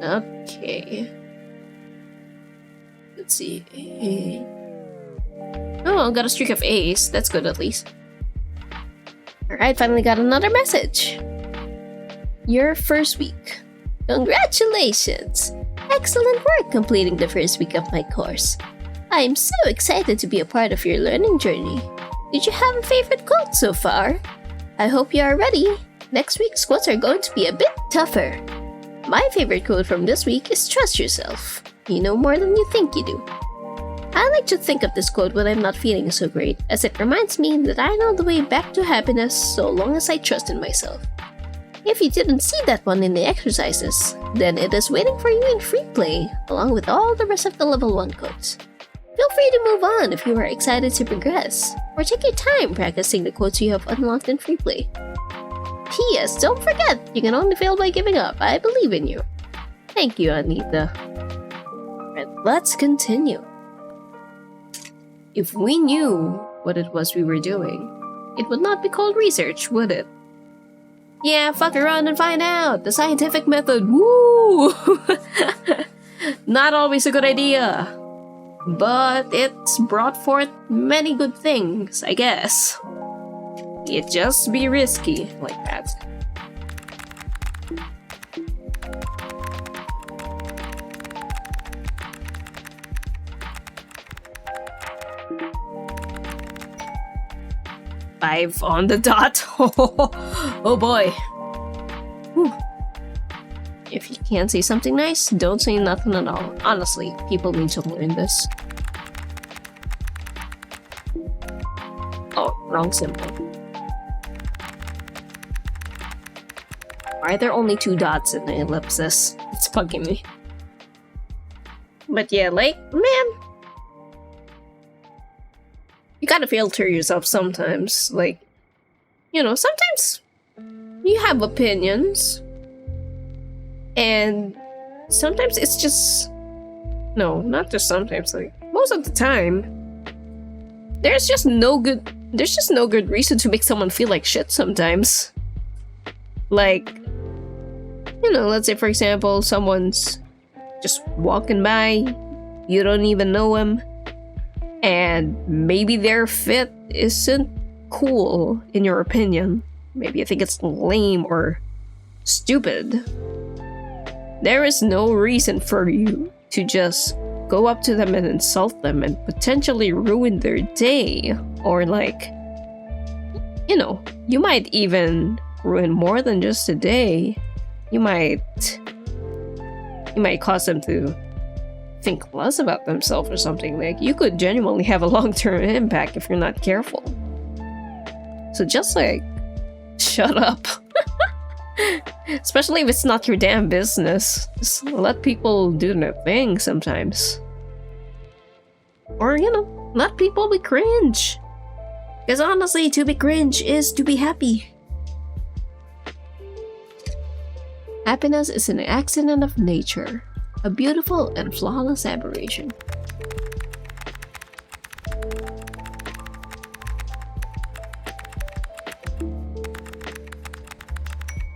A, A. Okay. Let's see. Oh, got a streak of A's. That's good at least. Alright, finally got another message. Your first week. Congratulations! Excellent work completing the first week of my course. I am so excited to be a part of your learning journey. Did you have a favorite quote so far? I hope you are ready. Next week's quotes are going to be a bit tougher. My favorite quote from this week is trust yourself. You know more than you think you do. I like to think of this quote when I'm not feeling so great, as it reminds me that I know the way back to happiness so long as I trust in myself. If you didn't see that one in the exercises, then it is waiting for you in free play, along with all the rest of the level 1 quotes. Feel free to move on if you are excited to progress, or take your time practicing the quotes you have unlocked in free play. P.S. Don't forget, you can only fail by giving up. I believe in you. Thank you, Anita. Alright, let's continue. If we knew what it was we were doing, it would not be called research, would it? Yeah, fuck around and find out! The scientific method, woo! Not always a good idea. But it's brought forth many good things, I guess. It just be risky like that. Five on the dot. Oh boy. Whew. If you can't say something nice, don't say nothing at all. Honestly, people need to learn this. Oh, wrong symbol. Why are there only 2 dots in the ellipsis? It's bugging me. But yeah, like, man, you gotta filter yourself sometimes. Like, you know, sometimes you have opinions, and sometimes it's just, no, not just sometimes, like most of the time, there's just no good reason to make someone feel like shit sometimes. Like, you know, let's say for example, someone's just walking by, you don't even know him, and maybe their fit isn't cool in your opinion. Maybe you think it's lame or stupid. There is no reason for you to just go up to them and insult them and potentially ruin their day. Or like, you know, you might even ruin more than just a day. You might cause them to think less about themselves or something. Like, you could genuinely have a long-term impact if you're not careful. So just like, shut up. Especially if it's not your damn business. Just let people do their thing sometimes. Or, you know, let people be cringe. Because honestly, to be cringe is to be happy. Happiness is an accident of nature. A beautiful and flawless aberration.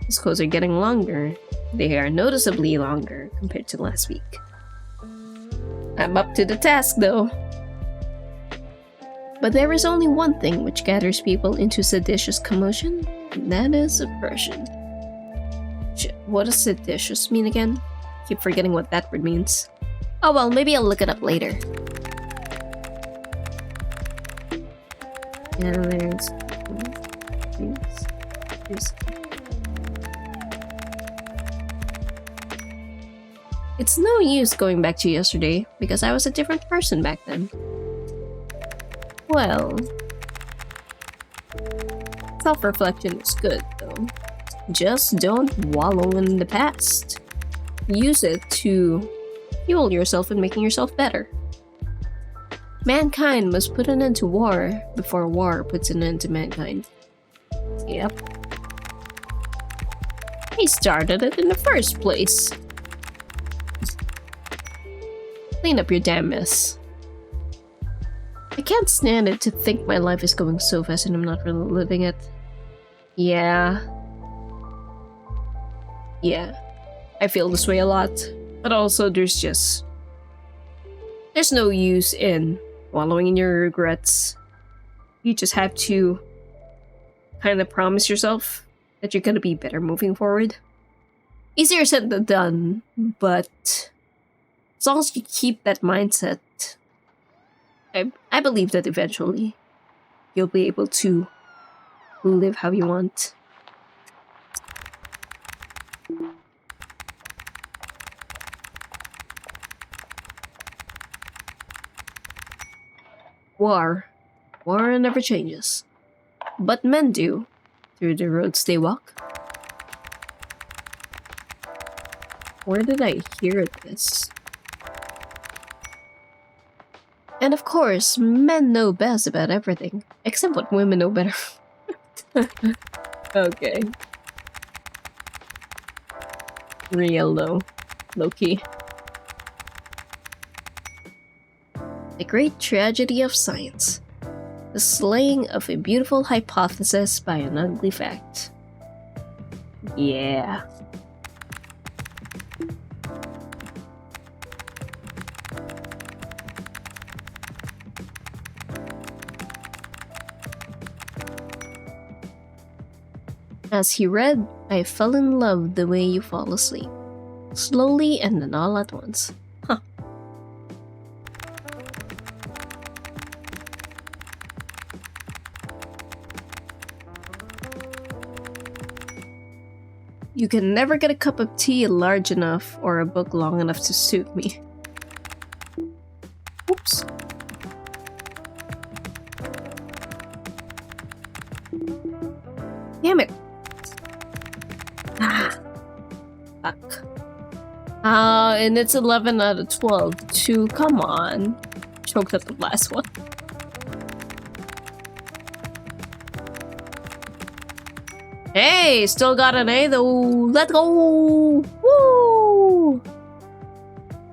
These quotes are getting longer. They are noticeably longer compared to last week. I'm up to the task though. But there is only one thing which gathers people into seditious commotion, and that is aversion. What does seditious mean again? Keep forgetting what that word means. Oh well, maybe I'll look it up later. And there's... It's no use going back to yesterday, because I was a different person back then. Well... self-reflection is good, though. Just don't wallow in the past. Use it to fuel yourself in making yourself better. Mankind must put an end to war before war puts an end to mankind. Yep. He started it in the first place. Clean up your damn mess. I can't stand it to think my life is going so fast and I'm not really living it. Yeah. Yeah. I feel this way a lot. But also there's no use in wallowing in your regrets. You just have to kind of promise yourself that you're gonna be better moving forward. Easier said than done, but as long as you keep that mindset, I believe that eventually you'll be able to live how you want. War never changes, but men do, through the roads they walk. Where did I hear this? And of course, men know best about everything, except what women know better. Okay. Real low-key. The great tragedy of science. The slaying of a beautiful hypothesis by an ugly fact. Yeah. As he read, I fell in love the way you fall asleep. Slowly and then all at once. Huh. You can never get a cup of tea large enough or a book long enough to suit me. Oops. Damn it. Ah. Fuck. And it's 11 out of 12. 2, come on. Choked up the last one. Hey, still got an A though. Let's go. Woo!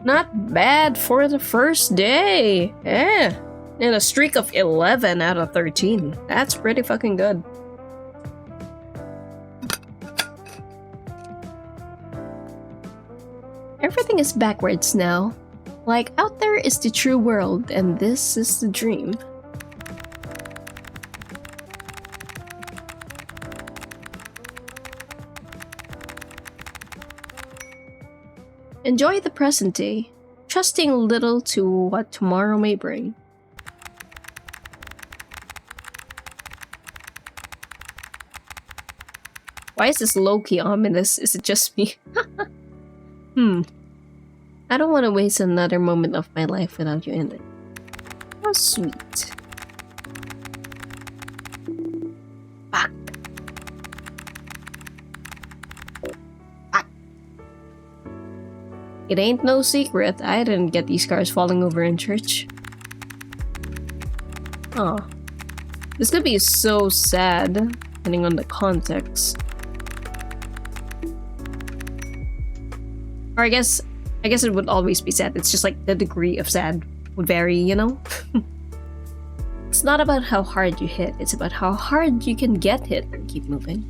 Not bad for the first day. Yeah. And a streak of 11 out of 13. That's pretty fucking good. Everything is backwards now. Like, out there is the true world, and this is the dream. Enjoy the present day, trusting little to what tomorrow may bring. Why is this low-key ominous? Is it just me? I don't want to waste another moment of my life without you in it. How sweet. Fuck. Fuck. It ain't no secret, I didn't get these cars falling over in church. Oh. This could be so sad, depending on the context. Or I guess it would always be sad. It's just like the degree of sad would vary, you know? It's not about how hard you hit, it's about how hard you can get hit and keep moving.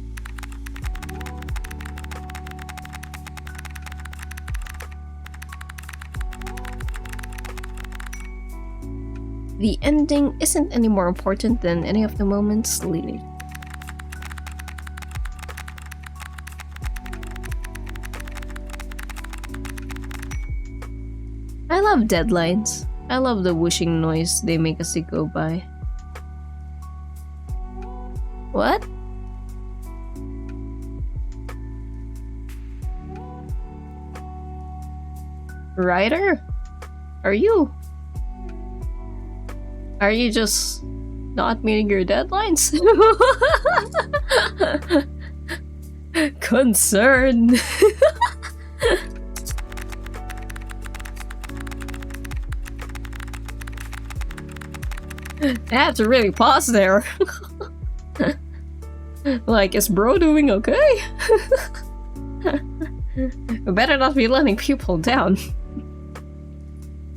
The ending isn't any more important than any of the moments leading. I love deadlines. I love the whooshing noise they make as they go by. What? Ryder? Are you just not meeting your deadlines? Concerned. I have to really pause there. Like, is bro doing okay? We better not be letting people down.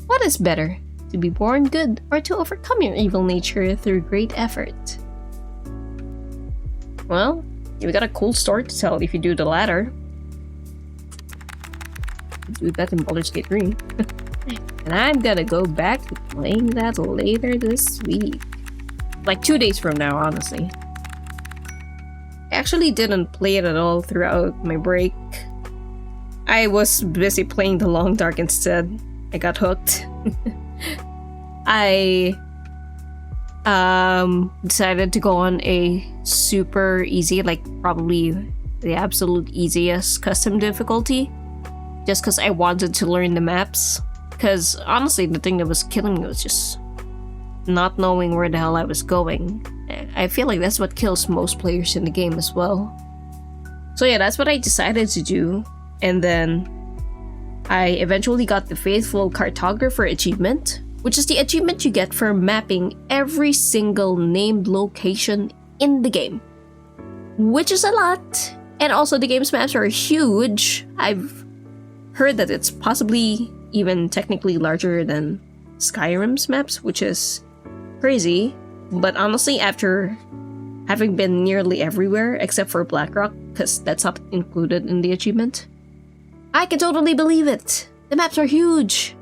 What is better, to be born good or to overcome your evil nature through great effort? Well, you've got a cool story to tell if you do the latter. Do that in Baldur's Gate 3. And I'm gonna go back to playing that later this week. Like 2 days from now, honestly. I actually didn't play it at all throughout my break. I was busy playing The Long Dark instead. I got hooked. I decided to go on a super easy, like probably the absolute easiest custom difficulty. Just because I wanted to learn the maps. Because honestly, the thing that was killing me was just not knowing where the hell I was going. I feel like that's what kills most players in the game as well. So yeah, that's what I decided to do. And then I eventually got the Faithful Cartographer achievement, which is the achievement you get for mapping every single named location in the game. Which is a lot. And also the game's maps are huge. I've heard that it's possibly even technically larger than Skyrim's maps, which is crazy. But honestly, after having been nearly everywhere except for Blackrock, because that's not included in the achievement, I can totally believe it. The maps are huge.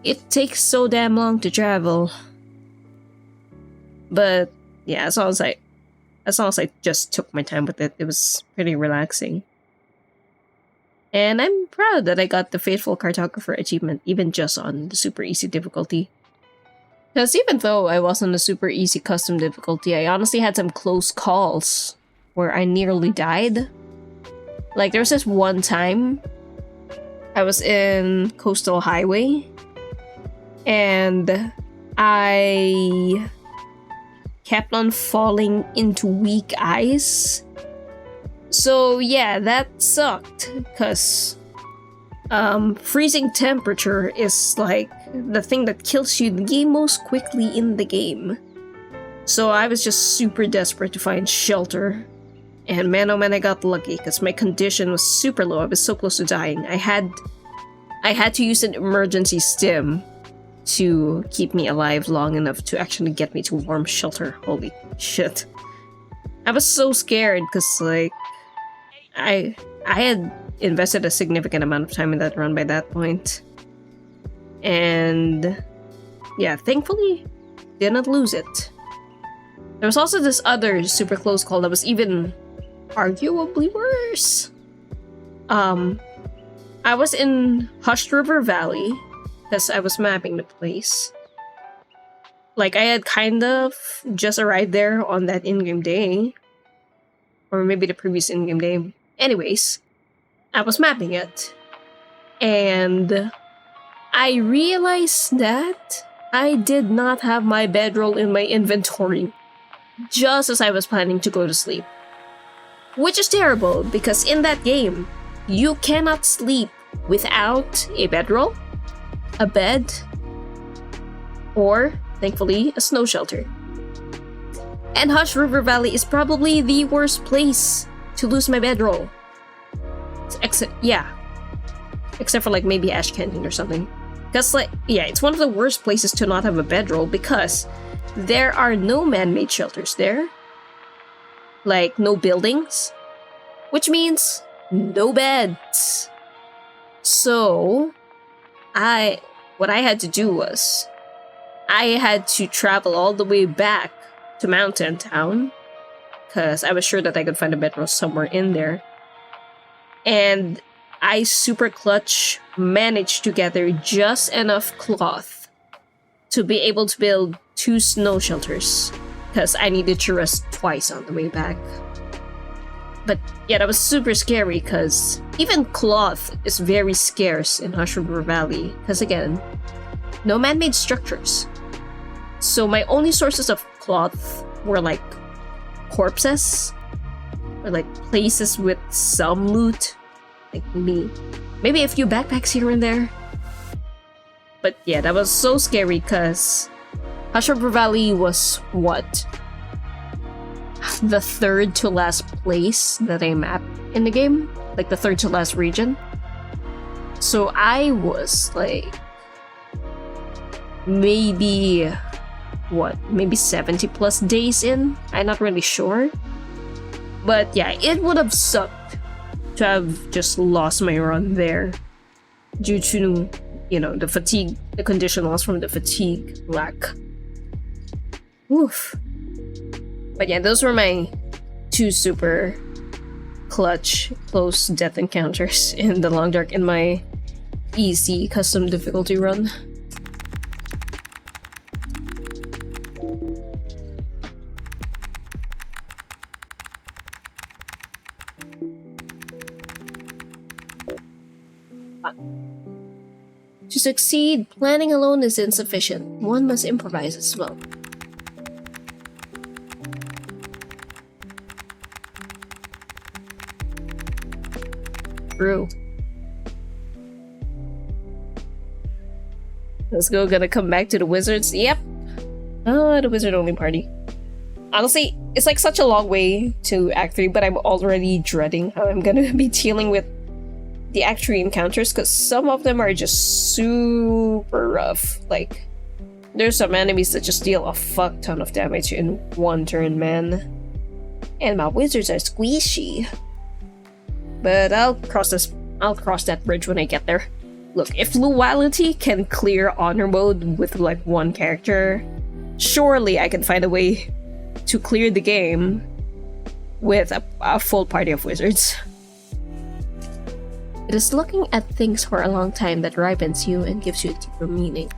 It takes so damn long to travel. But yeah, as long as I just took my time with it, it was pretty relaxing. And I'm proud that I got the Faithful Cartographer achievement even just on the super easy difficulty. Because even though I was on a super easy custom difficulty, I honestly had some close calls where I nearly died. Like there was this one time I was in Coastal Highway and I kept on falling into weak ice. So yeah, that sucked because freezing temperature is like the thing that kills you the most quickly in the game. So I was just super desperate to find shelter. And man oh man, I got lucky because my condition was super low. I was so close to dying. I had to use an emergency stim to keep me alive long enough to actually get me to warm shelter. Holy shit. I was so scared because like I had invested a significant amount of time in that run by that point. And yeah, thankfully didn't lose it. There was also this other super close call that was even arguably worse. I was in Hushed River Valley because I was mapping the place. Like I had kind of just arrived there on that in-game day. Or maybe the previous in-game day. Anyways, I was mapping it. And I realized that I did not have my bedroll in my inventory just as I was planning to go to sleep. Which is terrible because in that game, you cannot sleep without a bedroll, a bed, or, thankfully, a snow shelter. And Hush River Valley is probably the worst place to lose my bedroll. Except for like maybe Ash Canyon or something. Because like, yeah, it's one of the worst places to not have a bedroll because there are no man-made shelters there. Like, no buildings. Which means no beds. So, what I had to do was, I had to travel all the way back to Mountain Town because I was sure that I could find a bedroll somewhere in there. And I super clutch managed to gather just enough cloth to be able to build 2 snow shelters because I needed to rest twice on the way back. But yeah, that was super scary because even cloth is very scarce in Hush River Valley because again, no man-made structures. So my only sources of cloth were like corpses or like places with some loot, like maybe a few backpacks here and there. But yeah, that was so scary because Hush River Valley was what? The 3rd to last place that I mapped in the game, like the 3rd to last region. So I was like maybe what, maybe 70 plus days in. I'm not really sure, but yeah, it would have sucked to have just lost my run there due to, you know, the fatigue, the condition loss from the fatigue lack. Oof. But yeah, those were my 2 super clutch close death encounters in the Long Dark in my easy custom difficulty run. To succeed, planning alone is insufficient. One must improvise as well. True. Let's go, gonna come back to the wizards. Yep. Oh, the wizard only party. Honestly, it's like such a long way to Act 3, but I'm already dreading how I'm gonna be dealing with the Act 3 encounters, because some of them are just super rough. Like, there's some enemies that just deal a fuck ton of damage in one turn, man. And my wizards are squishy. But I'll cross that bridge when I get there. Look, if Luudeia can clear honor mode with like one character, surely I can find a way to clear the game with a full party of wizards. It is looking at things for a long time that ripens you and gives you a deeper meaning.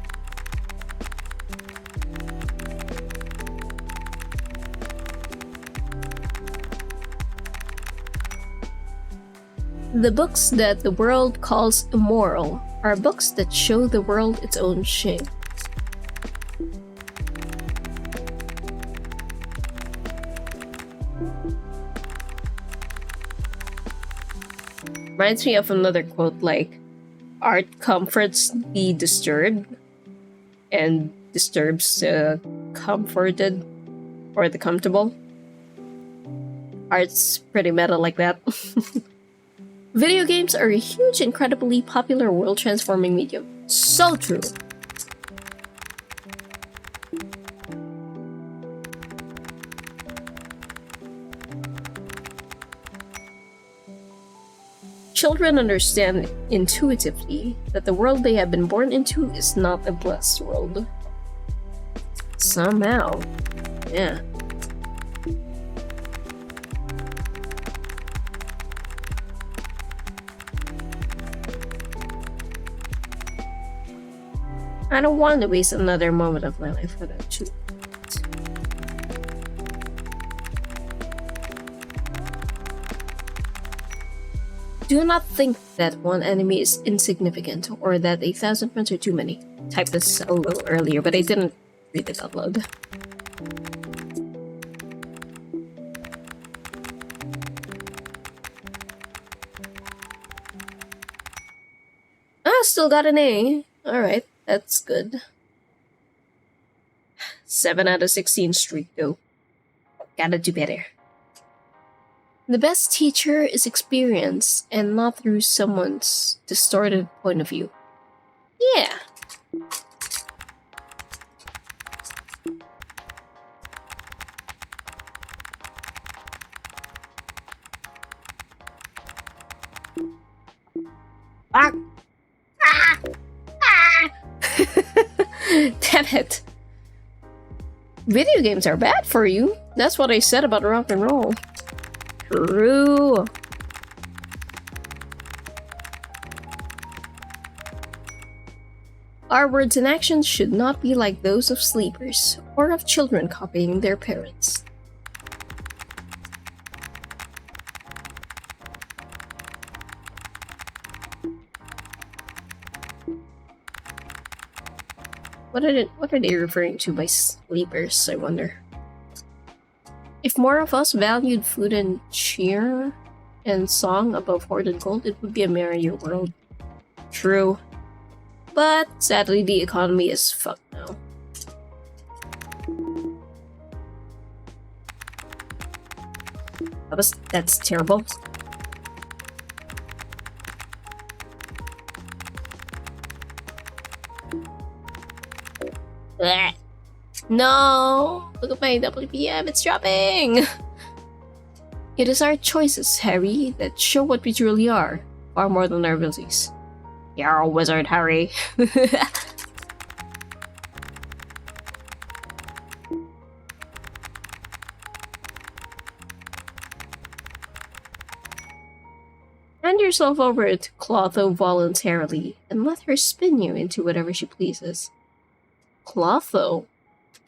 The books that the world calls immoral are books that show the world its own shame. Reminds me of another quote like, art comforts the disturbed and disturbs the comforted or the comfortable. Art's pretty meta like that. Video games are a huge, incredibly popular world-transforming medium. So true. Children understand intuitively that the world they have been born into is not a blessed world. Somehow. Yeah. I don't want to waste another moment of my life for that too. Do not think that one enemy is insignificant or that 1,000 friends are too many. Typed this a little earlier, but I didn't read it out loud. Ah, still got an A. Alright, that's good. 7 out of 16 streak though. Gotta do better. The best teacher is experience, and not through someone's distorted point of view. Yeah. Ah! Ah! Ah! Damn it. Video games are bad for you. That's what I said about rock and roll. True. Our words and actions should not be like those of sleepers or of children copying their parents. What are they referring to by sleepers, I wonder? If more of us valued food and cheer and song above hoarded gold, it would be a merrier world. True. But sadly, the economy is fucked now. That's terrible. Blech. No! Look at my WPM, it's dropping! It is our choices, Harry, that show what we truly are. Far more than our abilities. You're a wizard, Harry. Hand yourself over to Clotho voluntarily, and let her spin you into whatever she pleases. Clotho?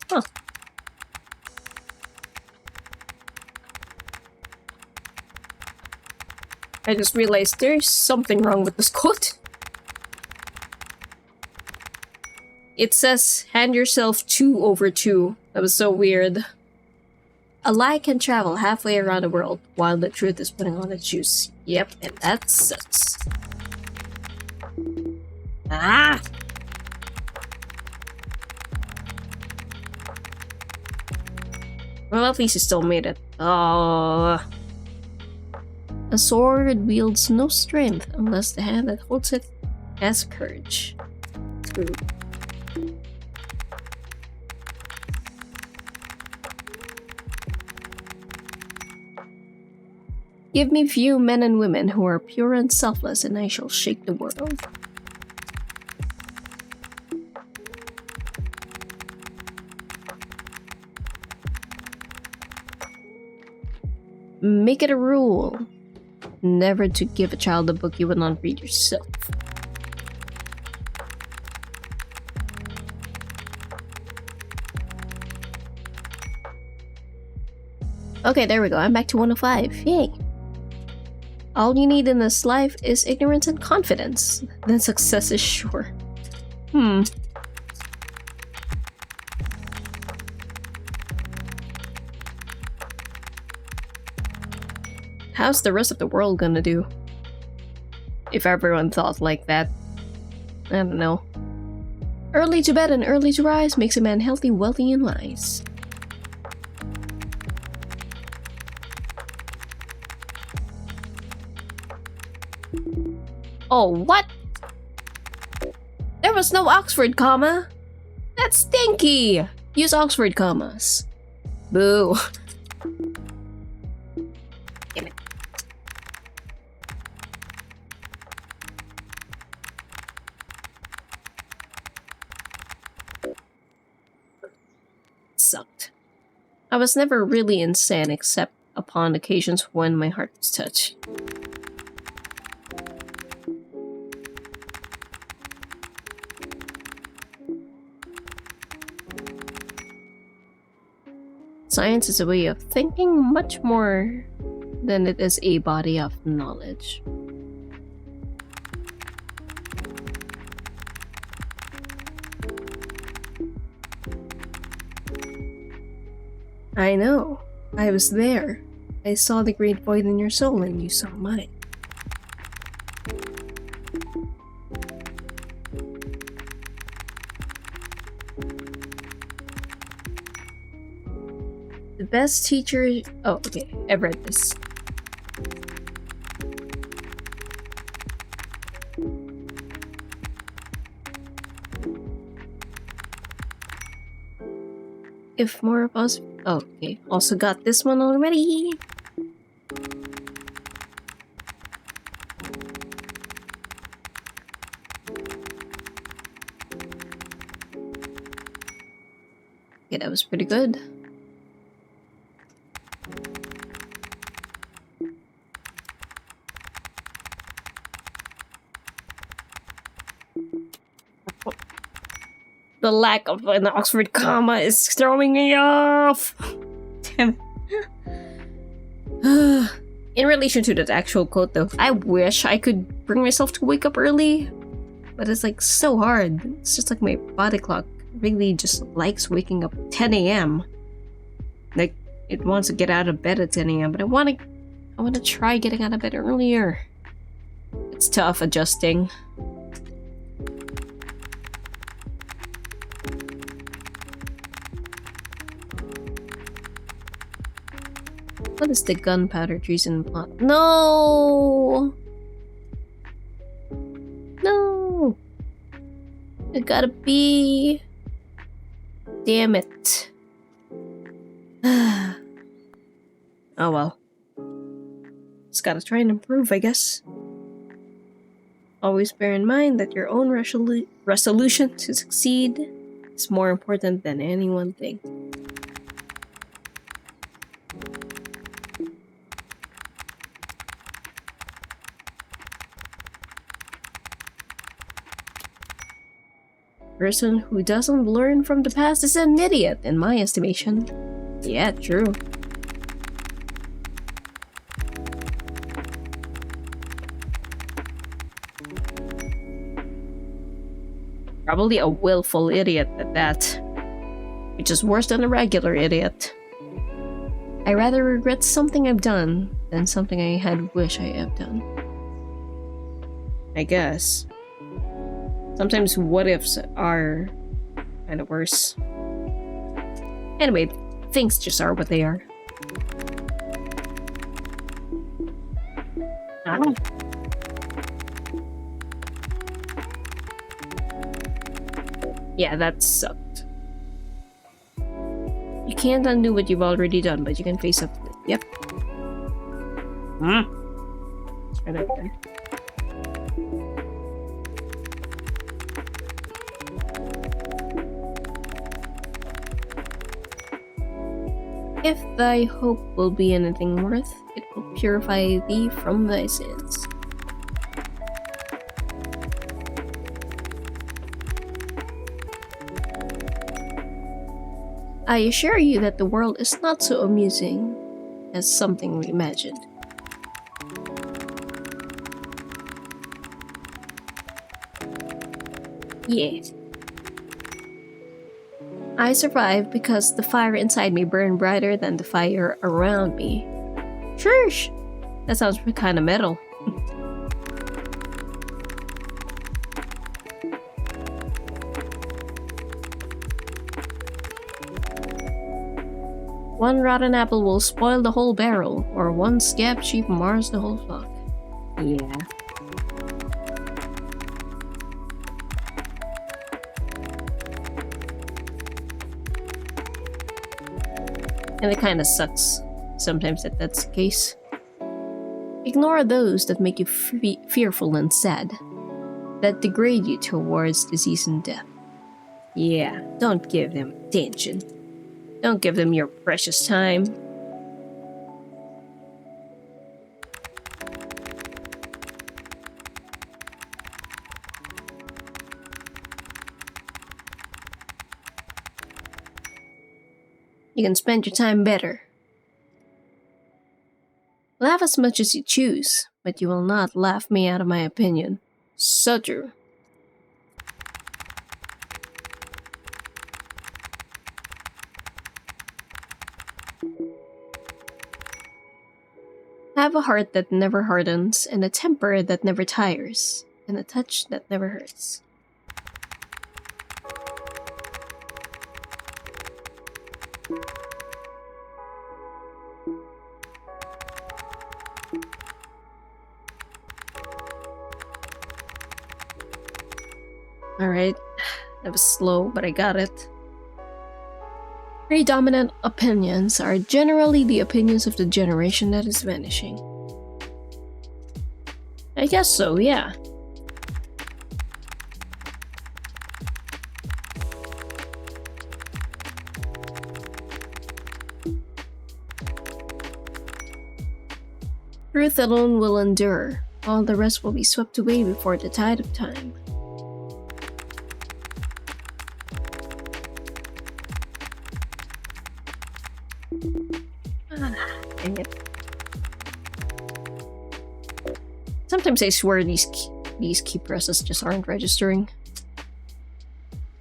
Huh. I just realized there's something wrong with this quote. It says, hand yourself 2 over 2. That was so weird. A lie can travel halfway around the world, while the truth is putting on its shoes. Yep, and that sucks. Ah! Well, at least you still made it. Oh. A sword wields no strength unless the hand that holds it has courage. True. Give me few men and women who are pure and selfless, and I shall shake the world. Make it a rule. Never to give a child a book you would not read yourself. Okay, there we go. I'm back to 105. Yay. All you need in this life is ignorance and confidence. Then success is sure. How's the rest of the world gonna do? If everyone thought like that. I don't know. Early to bed and early to rise makes a man healthy, wealthy, and wise. Oh, what? There was no Oxford comma. That's stinky. Use Oxford commas. Boo. Damn it. Sucked. I was never really insane except upon occasions when my heart was touched. Science is a way of thinking much more than it is a body of knowledge. I know. I was there. I saw the great void in your soul and you saw mine. The best teacher... Oh, okay. I've read this. If more of us... Oh, okay. Also got this one already. Okay, that was pretty good. The lack of an Oxford comma is throwing me off! Damn it. In relation to that actual quote though, I wish I could bring myself to wake up early. But it's like so hard. It's just like my body clock really just likes waking up at 10 a.m. Like, it wants to get out of bed at 10 a.m. But I want to try getting out of bed earlier. It's tough adjusting. What is the gunpowder treason plot? No! No! I gotta be... Damn it. Oh well. Just gotta try and improve, I guess. Always bear in mind that your own resolution to succeed is more important than any one thing. Person who doesn't learn from the past is an idiot, in my estimation. Yeah, true. Probably a willful idiot at that. Which is worse than a regular idiot. I rather regret something I've done than something I had wished I had done. I guess. Sometimes what-ifs are kind of worse. Anyway, things just are what they are. Ah. Yeah, that sucked. You can't undo what you've already done, but you can face up to it. Yep. It's right up there. If thy hope will be anything worth, it will purify thee from thy sins. I assure you that the world is not so amusing as something we imagined. Yes. I survived because the fire inside me burned brighter than the fire around me. Shush! That sounds kind of metal. One rotten apple will spoil the whole barrel, or one scab sheep mars the whole flock. Yeah. And it kinda sucks sometimes that that's the case. Ignore those that make you fearful and sad, that degrade you towards disease and death. Yeah, don't give them attention. Don't give them your precious time. You can spend your time better. Laugh as much as you choose, but you will not laugh me out of my opinion. So true. Have a heart that never hardens, and a temper that never tires, and a touch that never hurts. Alright, that was slow, but I got it. Predominant opinions are generally the opinions of the generation that is vanishing. I guess so, yeah. Truth alone will endure, all the rest will be swept away before the tide of time. Dang it. Sometimes I swear these key presses just aren't registering.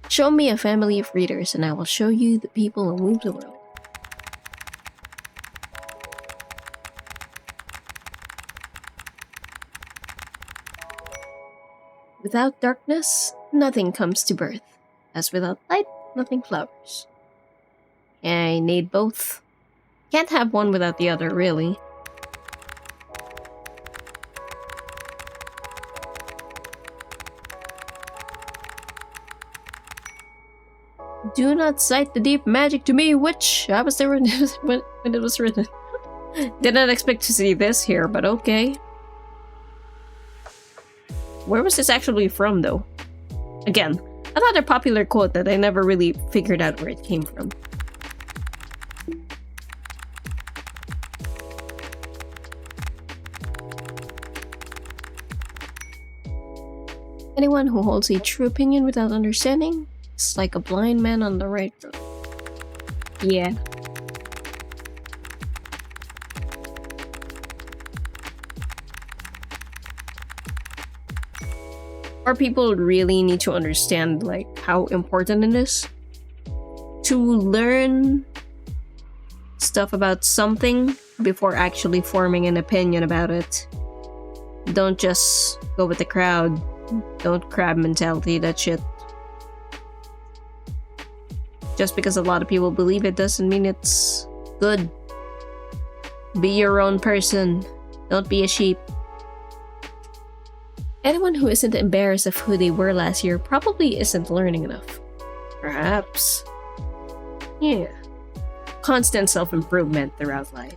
Show me a family of readers and I will show you the people who move the world. Without darkness, nothing comes to birth. As without light, nothing flowers. I need both. Can't have one without the other, really. Do not cite the deep magic to me, witch! I was there when it was written. Did not expect to see this here, but okay. Where was this actually from, though? Again, another popular quote that I never really figured out where it came from. Anyone who holds a true opinion without understanding is like a blind man on the right road. Yeah. Or people really need to understand like how important it is to learn stuff about something before actually forming an opinion about it. Don't just go with the crowd. Don't crab mentality that shit. Just because a lot of people believe it doesn't mean it's good. Be your own person. Don't be a sheep. Anyone who isn't embarrassed of who they were last year probably isn't learning enough. Perhaps. Yeah. Constant self-improvement throughout life.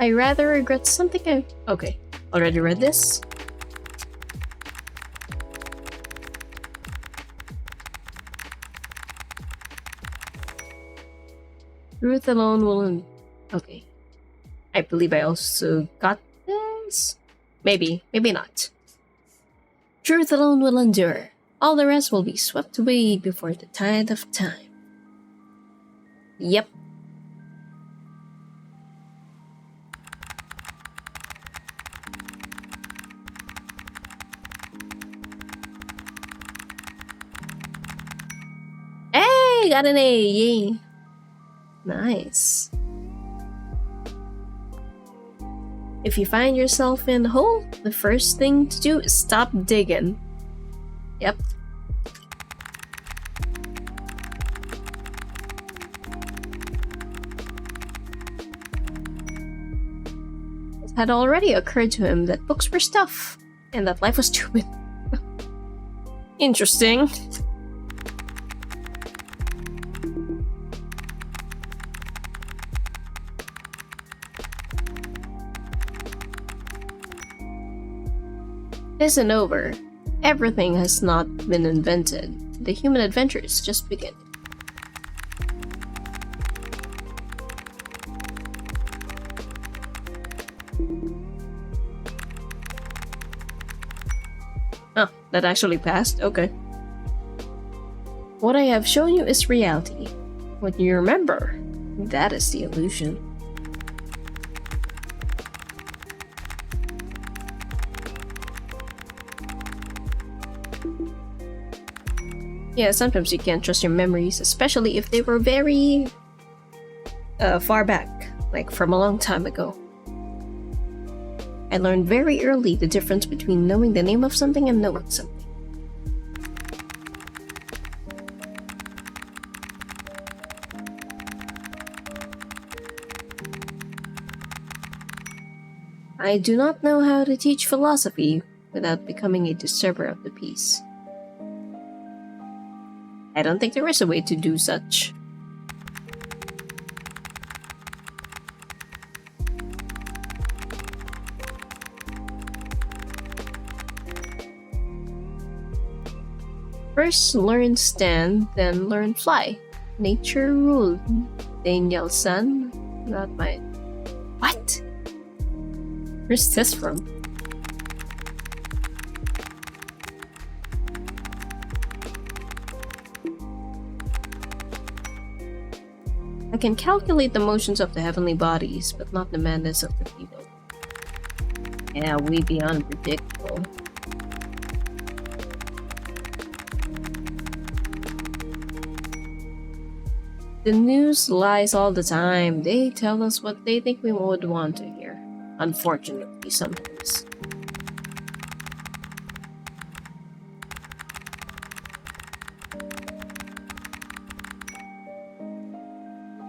I rather regret something I... Okay, already read this? Truth alone will... Okay. I believe I also got this? Maybe, maybe not. Truth alone will endure. All the rest will be swept away before the tide of time. Yep. Hey, got an A, yay. Nice. If you find yourself in a hole, the first thing to do is stop digging. Yep. It had already occurred to him that books were stuff, and that life was stupid. Interesting. It isn't over. Everything has not been invented. The human adventure is just beginning. Oh, that actually passed? Okay. What I have shown you is reality. What you remember, that is the illusion. Yeah, sometimes you can't trust your memories, especially if they were very far back, like from a long time ago. I learned very early the difference between knowing the name of something and knowing something. I do not know how to teach philosophy without becoming a disturber of the peace. I don't think there is a way to do such. First learn stand, then learn fly. Nature ruled. Daniel-san, not mine. What? Where's this from? I can calculate the motions of the heavenly bodies, but not the madness of the people. Yeah, we be unpredictable. The news lies all the time. They tell us what they think we would want to hear. Unfortunately, sometimes.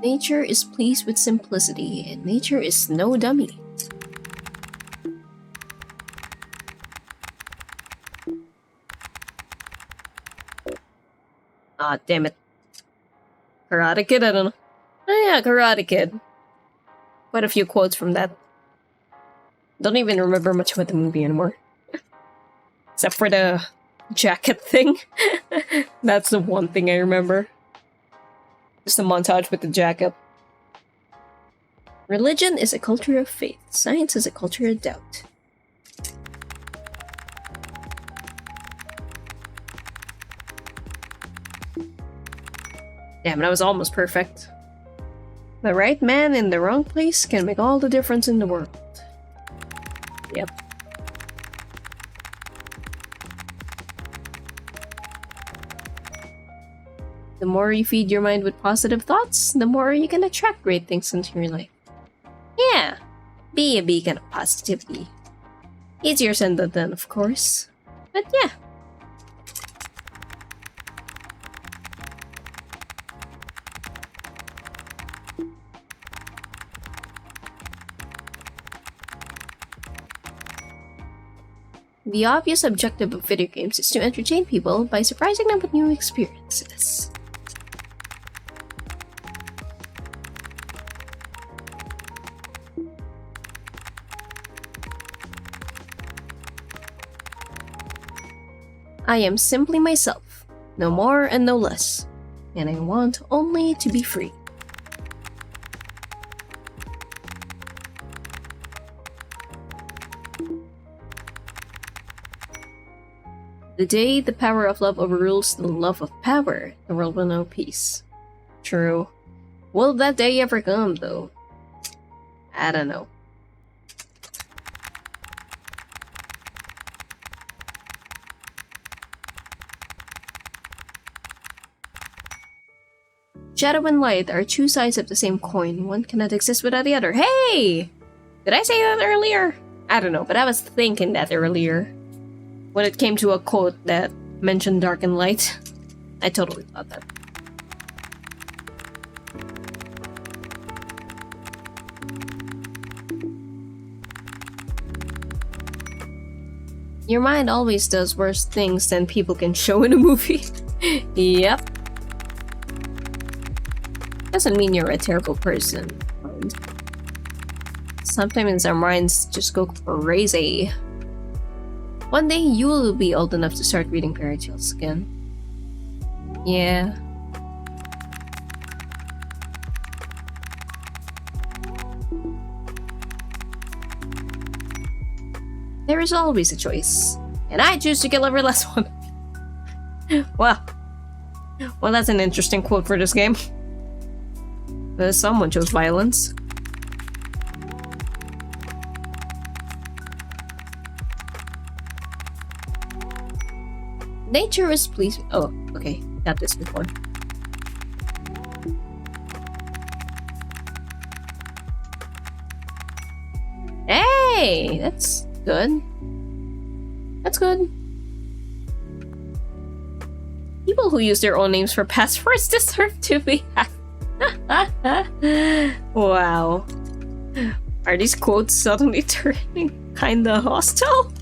Nature is pleased with simplicity, and nature is no dummy. Ah, damn it. Karate Kid, I don't know. Oh yeah, Karate Kid. Quite a few quotes from that. Don't even remember much about the movie anymore. Except for the jacket thing. That's the one thing I remember. Just a montage with the jacket. Religion is a culture of faith. Science is a culture of doubt. Damn, that was almost perfect. The right man in the wrong place can make all the difference in the world. Yep. The more you feed your mind with positive thoughts, the more you can attract great things into your life. Yeah, be a beacon of positivity. Easier said than done, of course. But yeah. The obvious objective of video games is to entertain people by surprising them with new experiences. I am simply myself, no more and no less, and I want only to be free. The day the power of love overrules the love of power, the world will know peace. True. Will that day ever come, though? I don't know. Shadow and light are two sides of the same coin. One cannot exist without the other. Hey! Did I say that earlier? I don't know, but I was thinking that earlier. When it came to a quote that mentioned dark and light, I totally thought that. Your mind always does worse things than people can show in a movie. Yep. Doesn't mean you're a terrible person. Sometimes our minds just go crazy. One day you will be old enough to start reading fairy tales again. Yeah. There is always a choice, and I choose to kill every last one. Well, that's an interesting quote for this game. Someone chose violence. Nature is pleased. Oh, okay. Got this before. Hey, that's good. That's good. People who use their own names for passwords deserve to be hacked. Wow. Are these quotes suddenly turning kinda hostile?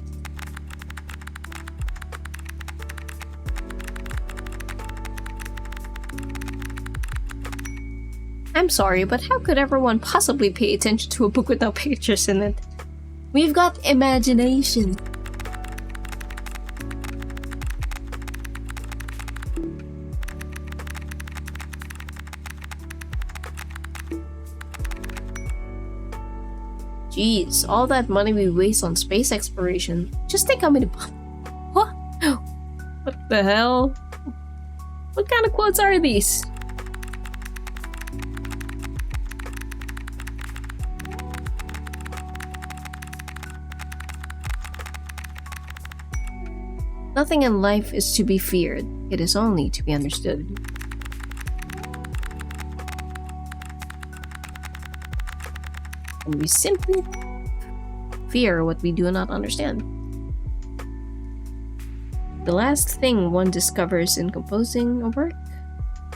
I'm sorry, but how could everyone possibly pay attention to a book with no pictures in it? We've got imagination. Jeez, all that money we waste on space exploration. Just think how many... What? What the hell? What kind of quotes are these? Nothing in life is to be feared. It is only to be understood. And we simply fear what we do not understand. The last thing one discovers in composing a work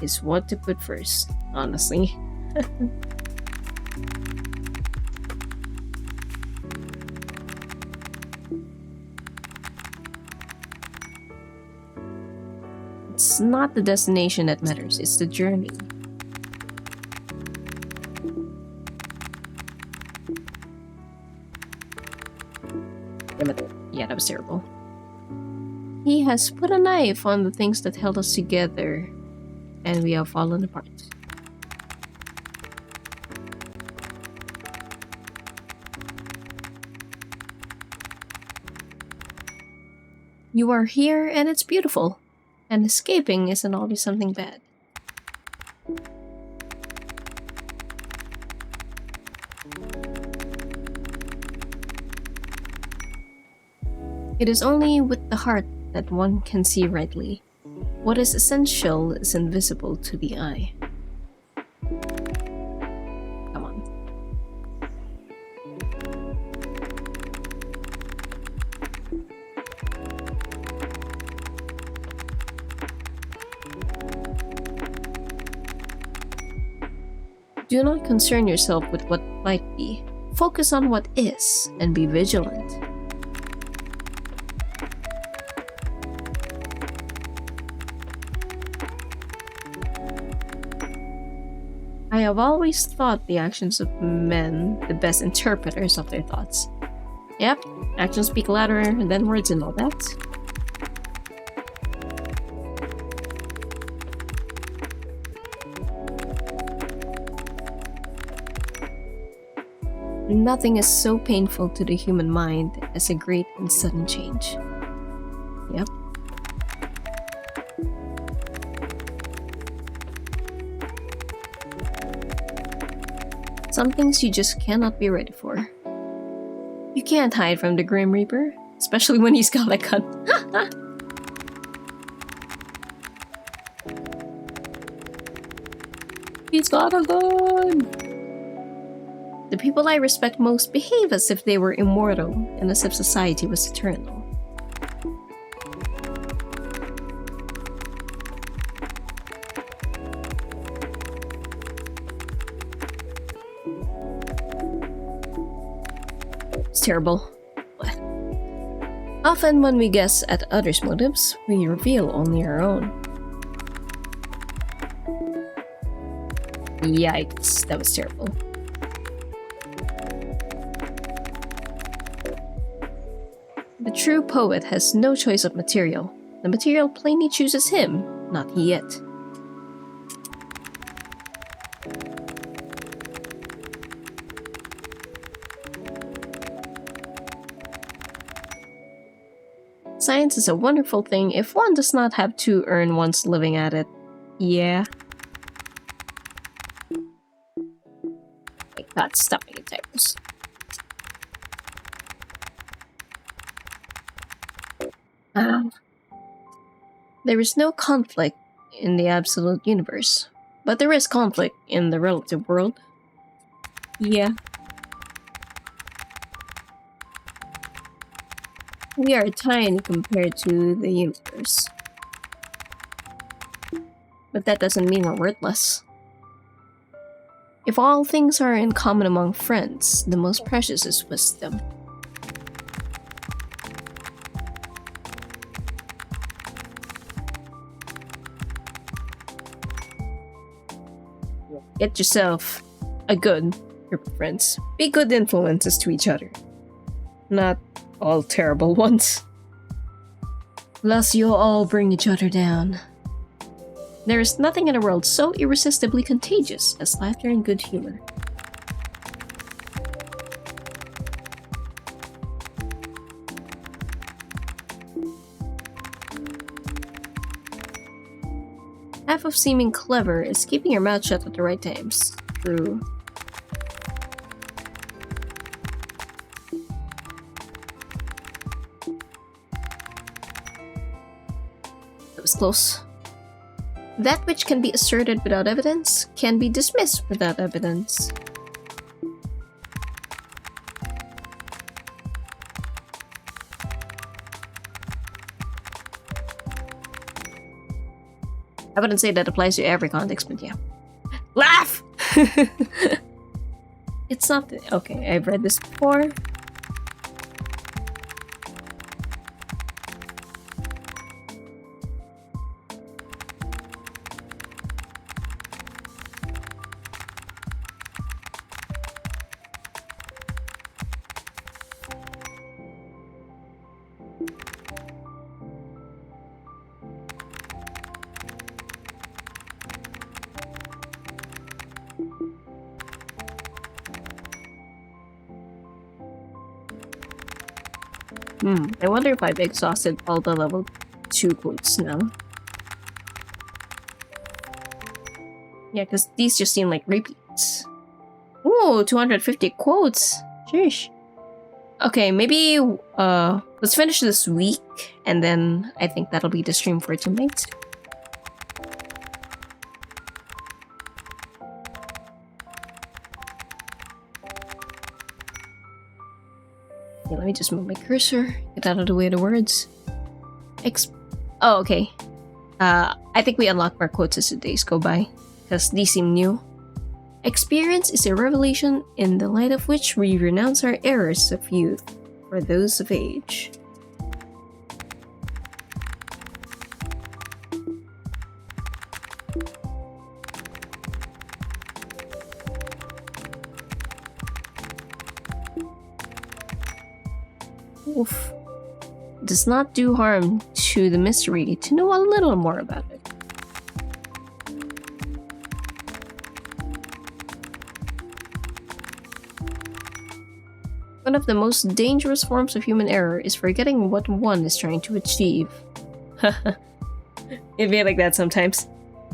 is what to put first, honestly. It's not the destination that matters, it's the journey. Yeah, that was terrible. He has put a knife on the things that held us together, and we have fallen apart. You are here, and it's beautiful. And escaping isn't always something bad. It is only with the heart that one can see rightly. What is essential is invisible to the eye. Come on. Do not concern yourself with what might be. Focus on what is and be vigilant. I have always thought the actions of men the best interpreters of their thoughts. Yep, actions speak louder than words and all that. Nothing is so painful to the human mind as a great and sudden change. Yep. Some things you just cannot be ready for. You can't hide from the Grim Reaper, especially when he's got a gun. He's got a gun! The people I respect most behave as if they were immortal and as if society was eternal. It's terrible. But often when we guess at others' motives, we reveal only our own. Yikes, that was terrible. The true poet has no choice of material. The material plainly chooses him, not he it. Science is a wonderful thing if one does not have to earn one's living at it. Yeah. God, stop making typos. There is no conflict in the absolute universe, but there is conflict in the relative world. Yeah. We are tiny compared to the universe. But that doesn't mean we're worthless. If all things are in common among friends, the most precious is wisdom. Get yourself a good group of friends. Be good influences to each other. Not all terrible ones. Lest you'll all bring each other down. There is nothing in the world so irresistibly contagious as laughter and good humor. Half of seeming clever is keeping your mouth shut at the right times. True. That was close. That which can be asserted without evidence can be dismissed without evidence. I wouldn't say that applies to every context, but yeah. Laugh! It's not okay, I've read this before. I wonder if I've exhausted all the level 2 quotes now. Yeah, because these just seem like repeats. Ooh, 250 quotes! Sheesh. Okay, maybe let's finish this week, and then I think that'll be the stream for tonight. Okay, let me just move my cursor, get out of the way of the words. Oh, okay. I think we unlock more quotes as the days go by, because these seem new. Experience is a revelation in the light of which we renounce our errors of youth for those of age. Oof. It does not do harm to the mystery to know a little more about it. One of the most dangerous forms of human error is forgetting what one is trying to achieve. It'd be like that sometimes.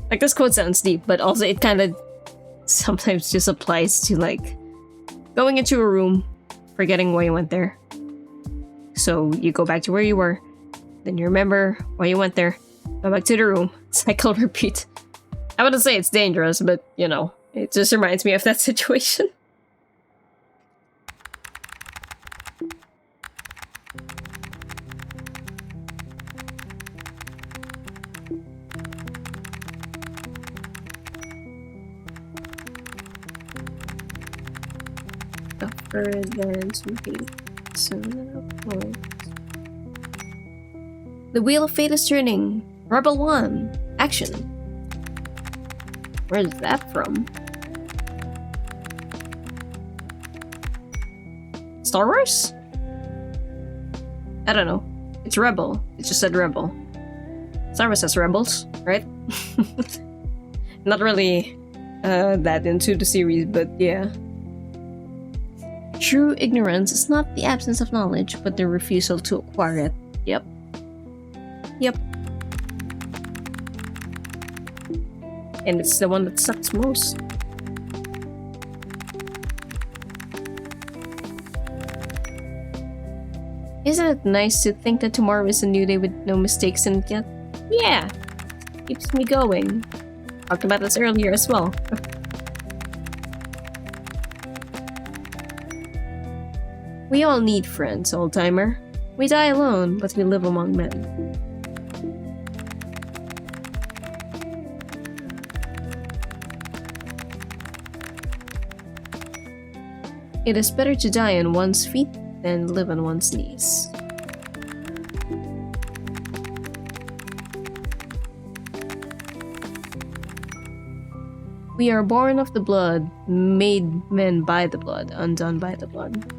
Like, this quote sounds deep, but also it kind of sometimes just applies to, like, going into a room, forgetting why you went there. So you go back to where you were, then you remember why you went there, go back to the room, cycle, repeat. I wouldn't say it's dangerous, but, you know, it just reminds me of that situation. The wheel of fate is turning. Rebel 1. Action. Where is that from? Star Wars? I don't know. It's Rebel. It just said Rebel. Star Wars has rebels, right? Not really that into the series, but yeah. True ignorance is not the absence of knowledge, but the refusal to acquire it. Yep. Yep. And it's the one that sucks most. Isn't it nice to think that tomorrow is a new day with no mistakes in it yet? Yeah! Keeps me going. Talked about this earlier as well. We all need friends, old-timer. We die alone, but we live among men. It is better to die on one's feet than live on one's knees. We are born of the blood, made men by the blood, undone by the blood.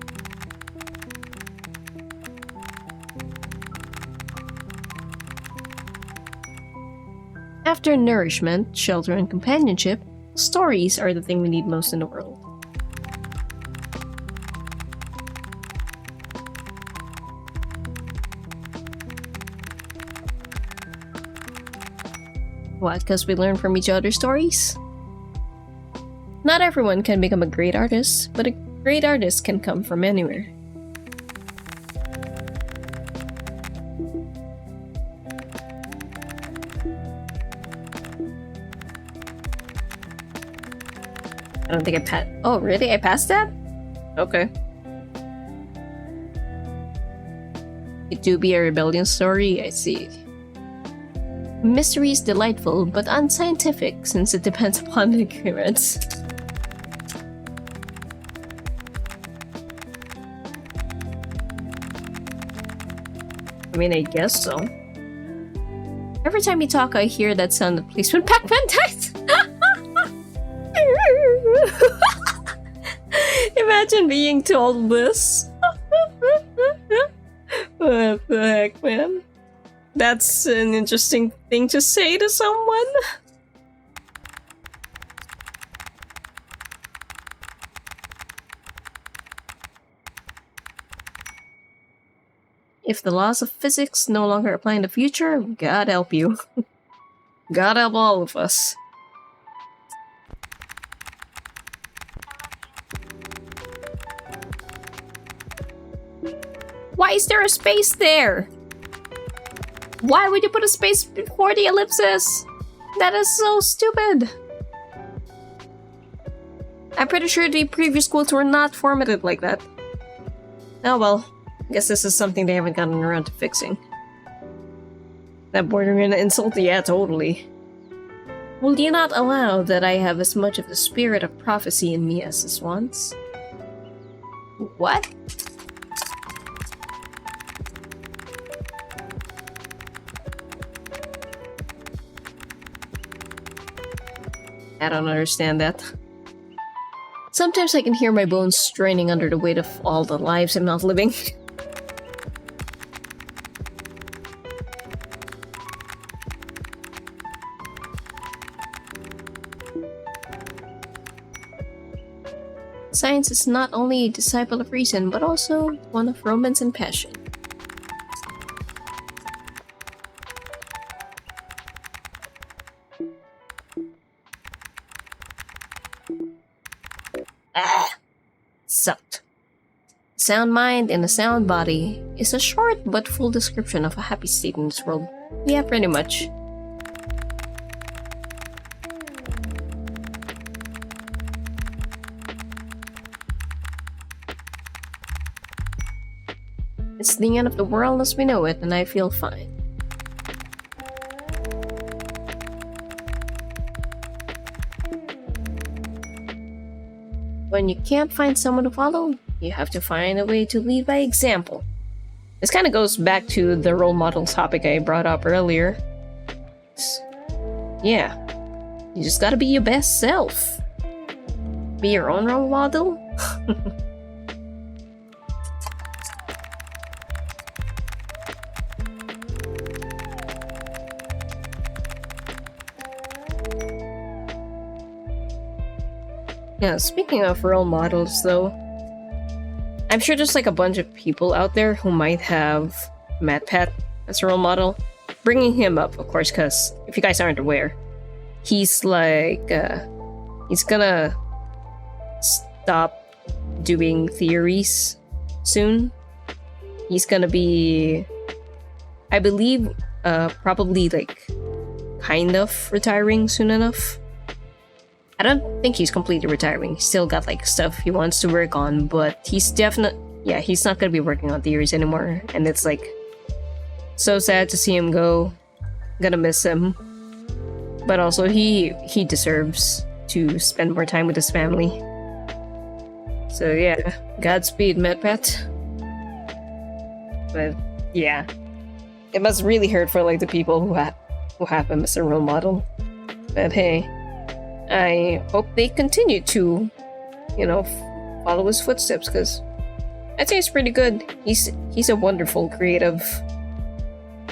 After nourishment, shelter, and companionship, stories are the thing we need most in the world. What, because we learn from each other's stories? Not everyone can become a great artist, but a great artist can come from anywhere. I don't think I passed. Oh, really? I passed that? Okay. It do be a rebellion story, I see. Mystery is delightful, but unscientific since it depends upon the ignorance. I mean, I guess so. Every time you talk, I hear that sound at least when Pac-Man dies. Imagine being told this. What the heck, man? That's an interesting thing to say to someone. If the laws of physics no longer apply in the future, God help you. God help all of us. Why is there a space there? Why would you put a space before the ellipsis? That is so stupid. I'm pretty sure the previous quotes were not formatted like that. Oh well, I guess this is something they haven't gotten around to fixing. That bordering an insult? Yeah, totally. Will you not allow that I have as much of the spirit of prophecy in me as this once? What? I don't understand that. Sometimes I can hear my bones straining under the weight of all the lives I'm not living. Science is not only a disciple of reason, but also one of romance and passion. Sucked. Sound mind in a sound body is a short but full description of a happy state in this world. Yeah, pretty much. It's the end of the world as we know it, and I feel fine. When you can't find someone to follow, you have to find a way to lead by example. This kind of goes back to the role model topic I brought up earlier. Yeah, you just gotta be your best self. Be your own role model? Yeah, speaking of role models though, I'm sure there's like a bunch of people out there who might have MatPat as a role model. Bringing him up, of course, because if you guys aren't aware, he's like, he's gonna stop doing theories soon. He's gonna be, I believe, probably like kind of retiring soon enough. I don't think he's completely retiring. He's still got like stuff he wants to work on, but he's definitely, yeah, he's not gonna be working on theories anymore. And it's like so sad to see him go. Gonna miss him, but also he deserves to spend more time with his family. So yeah, Godspeed, MatPat. But yeah, it must really hurt for like the people who have him as a role model. But hey, I hope they continue to, you know, follow his footsteps, because I'd say he's pretty good. He's a wonderful, creative,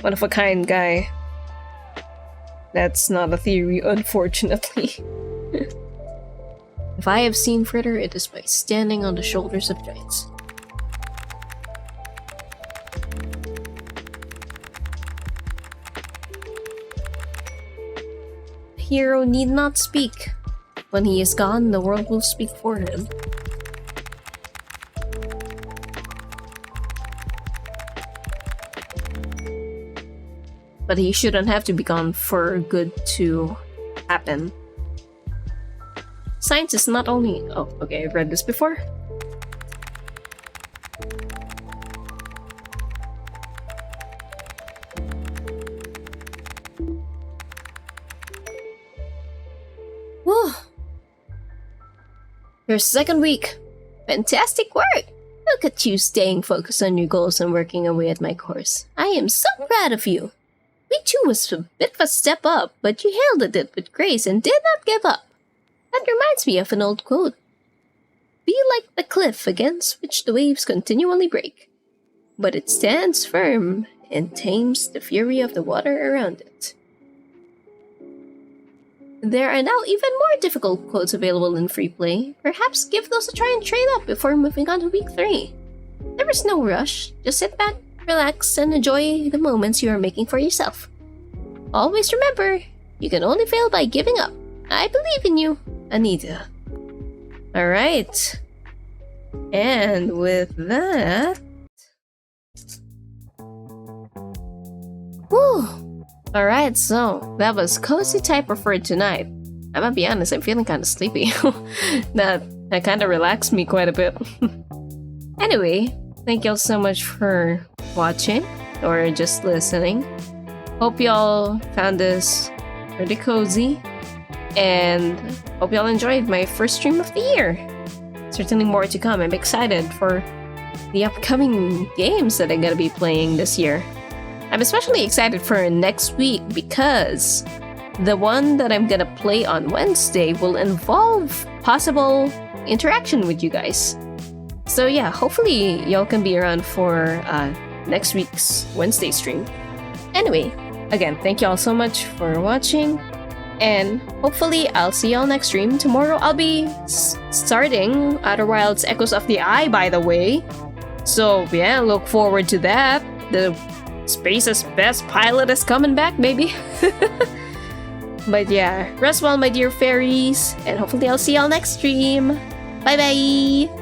one-of-a-kind guy. That's not a theory, unfortunately. If I have seen Fritter, it is by standing on the shoulders of giants. Hero need not speak. When he is gone, the world will speak for him. But he shouldn't have to be gone for good to happen. Science is not only... Oh, okay, I've read this before. Whew. Your second week. Fantastic work! Look at you staying focused on your goals and working away at my course. I am so proud of you. Week 2 was a bit of a step up, but you handled it with grace and did not give up. That reminds me of an old quote. Be like the cliff against which the waves continually break, but it stands firm and tames the fury of the water around it. There are now even more difficult quotes available in free play. Perhaps give those a try and train up before moving on to week 3. There is no rush. Just sit back, relax, and enjoy the moments you are making for yourself. Always remember, you can only fail by giving up. I believe in you, Anita. Alright. And with that... Whew. Alright, so that was CozyTyper for tonight. I'm gonna be honest, I'm feeling kind of sleepy. that kind of relaxed me quite a bit. Anyway, thank y'all so much for watching or just listening. Hope y'all found this pretty cozy, and hope y'all enjoyed my first stream of the year. Certainly more to come. I'm excited for the upcoming games that I'm gonna be playing this year. I'm especially excited for next week because the one that I'm gonna play on Wednesday will involve possible interaction with you guys. So yeah, hopefully y'all can be around for next week's Wednesday stream. Anyway, again, thank y'all so much for watching, and hopefully I'll see y'all next stream. Tomorrow I'll be starting Outer Wilds Echoes of the Eye, by the way. So yeah, look forward to that. The Space's best pilot is coming back, maybe. But yeah, rest well, my dear fairies, and hopefully I'll see y'all next stream. Bye bye!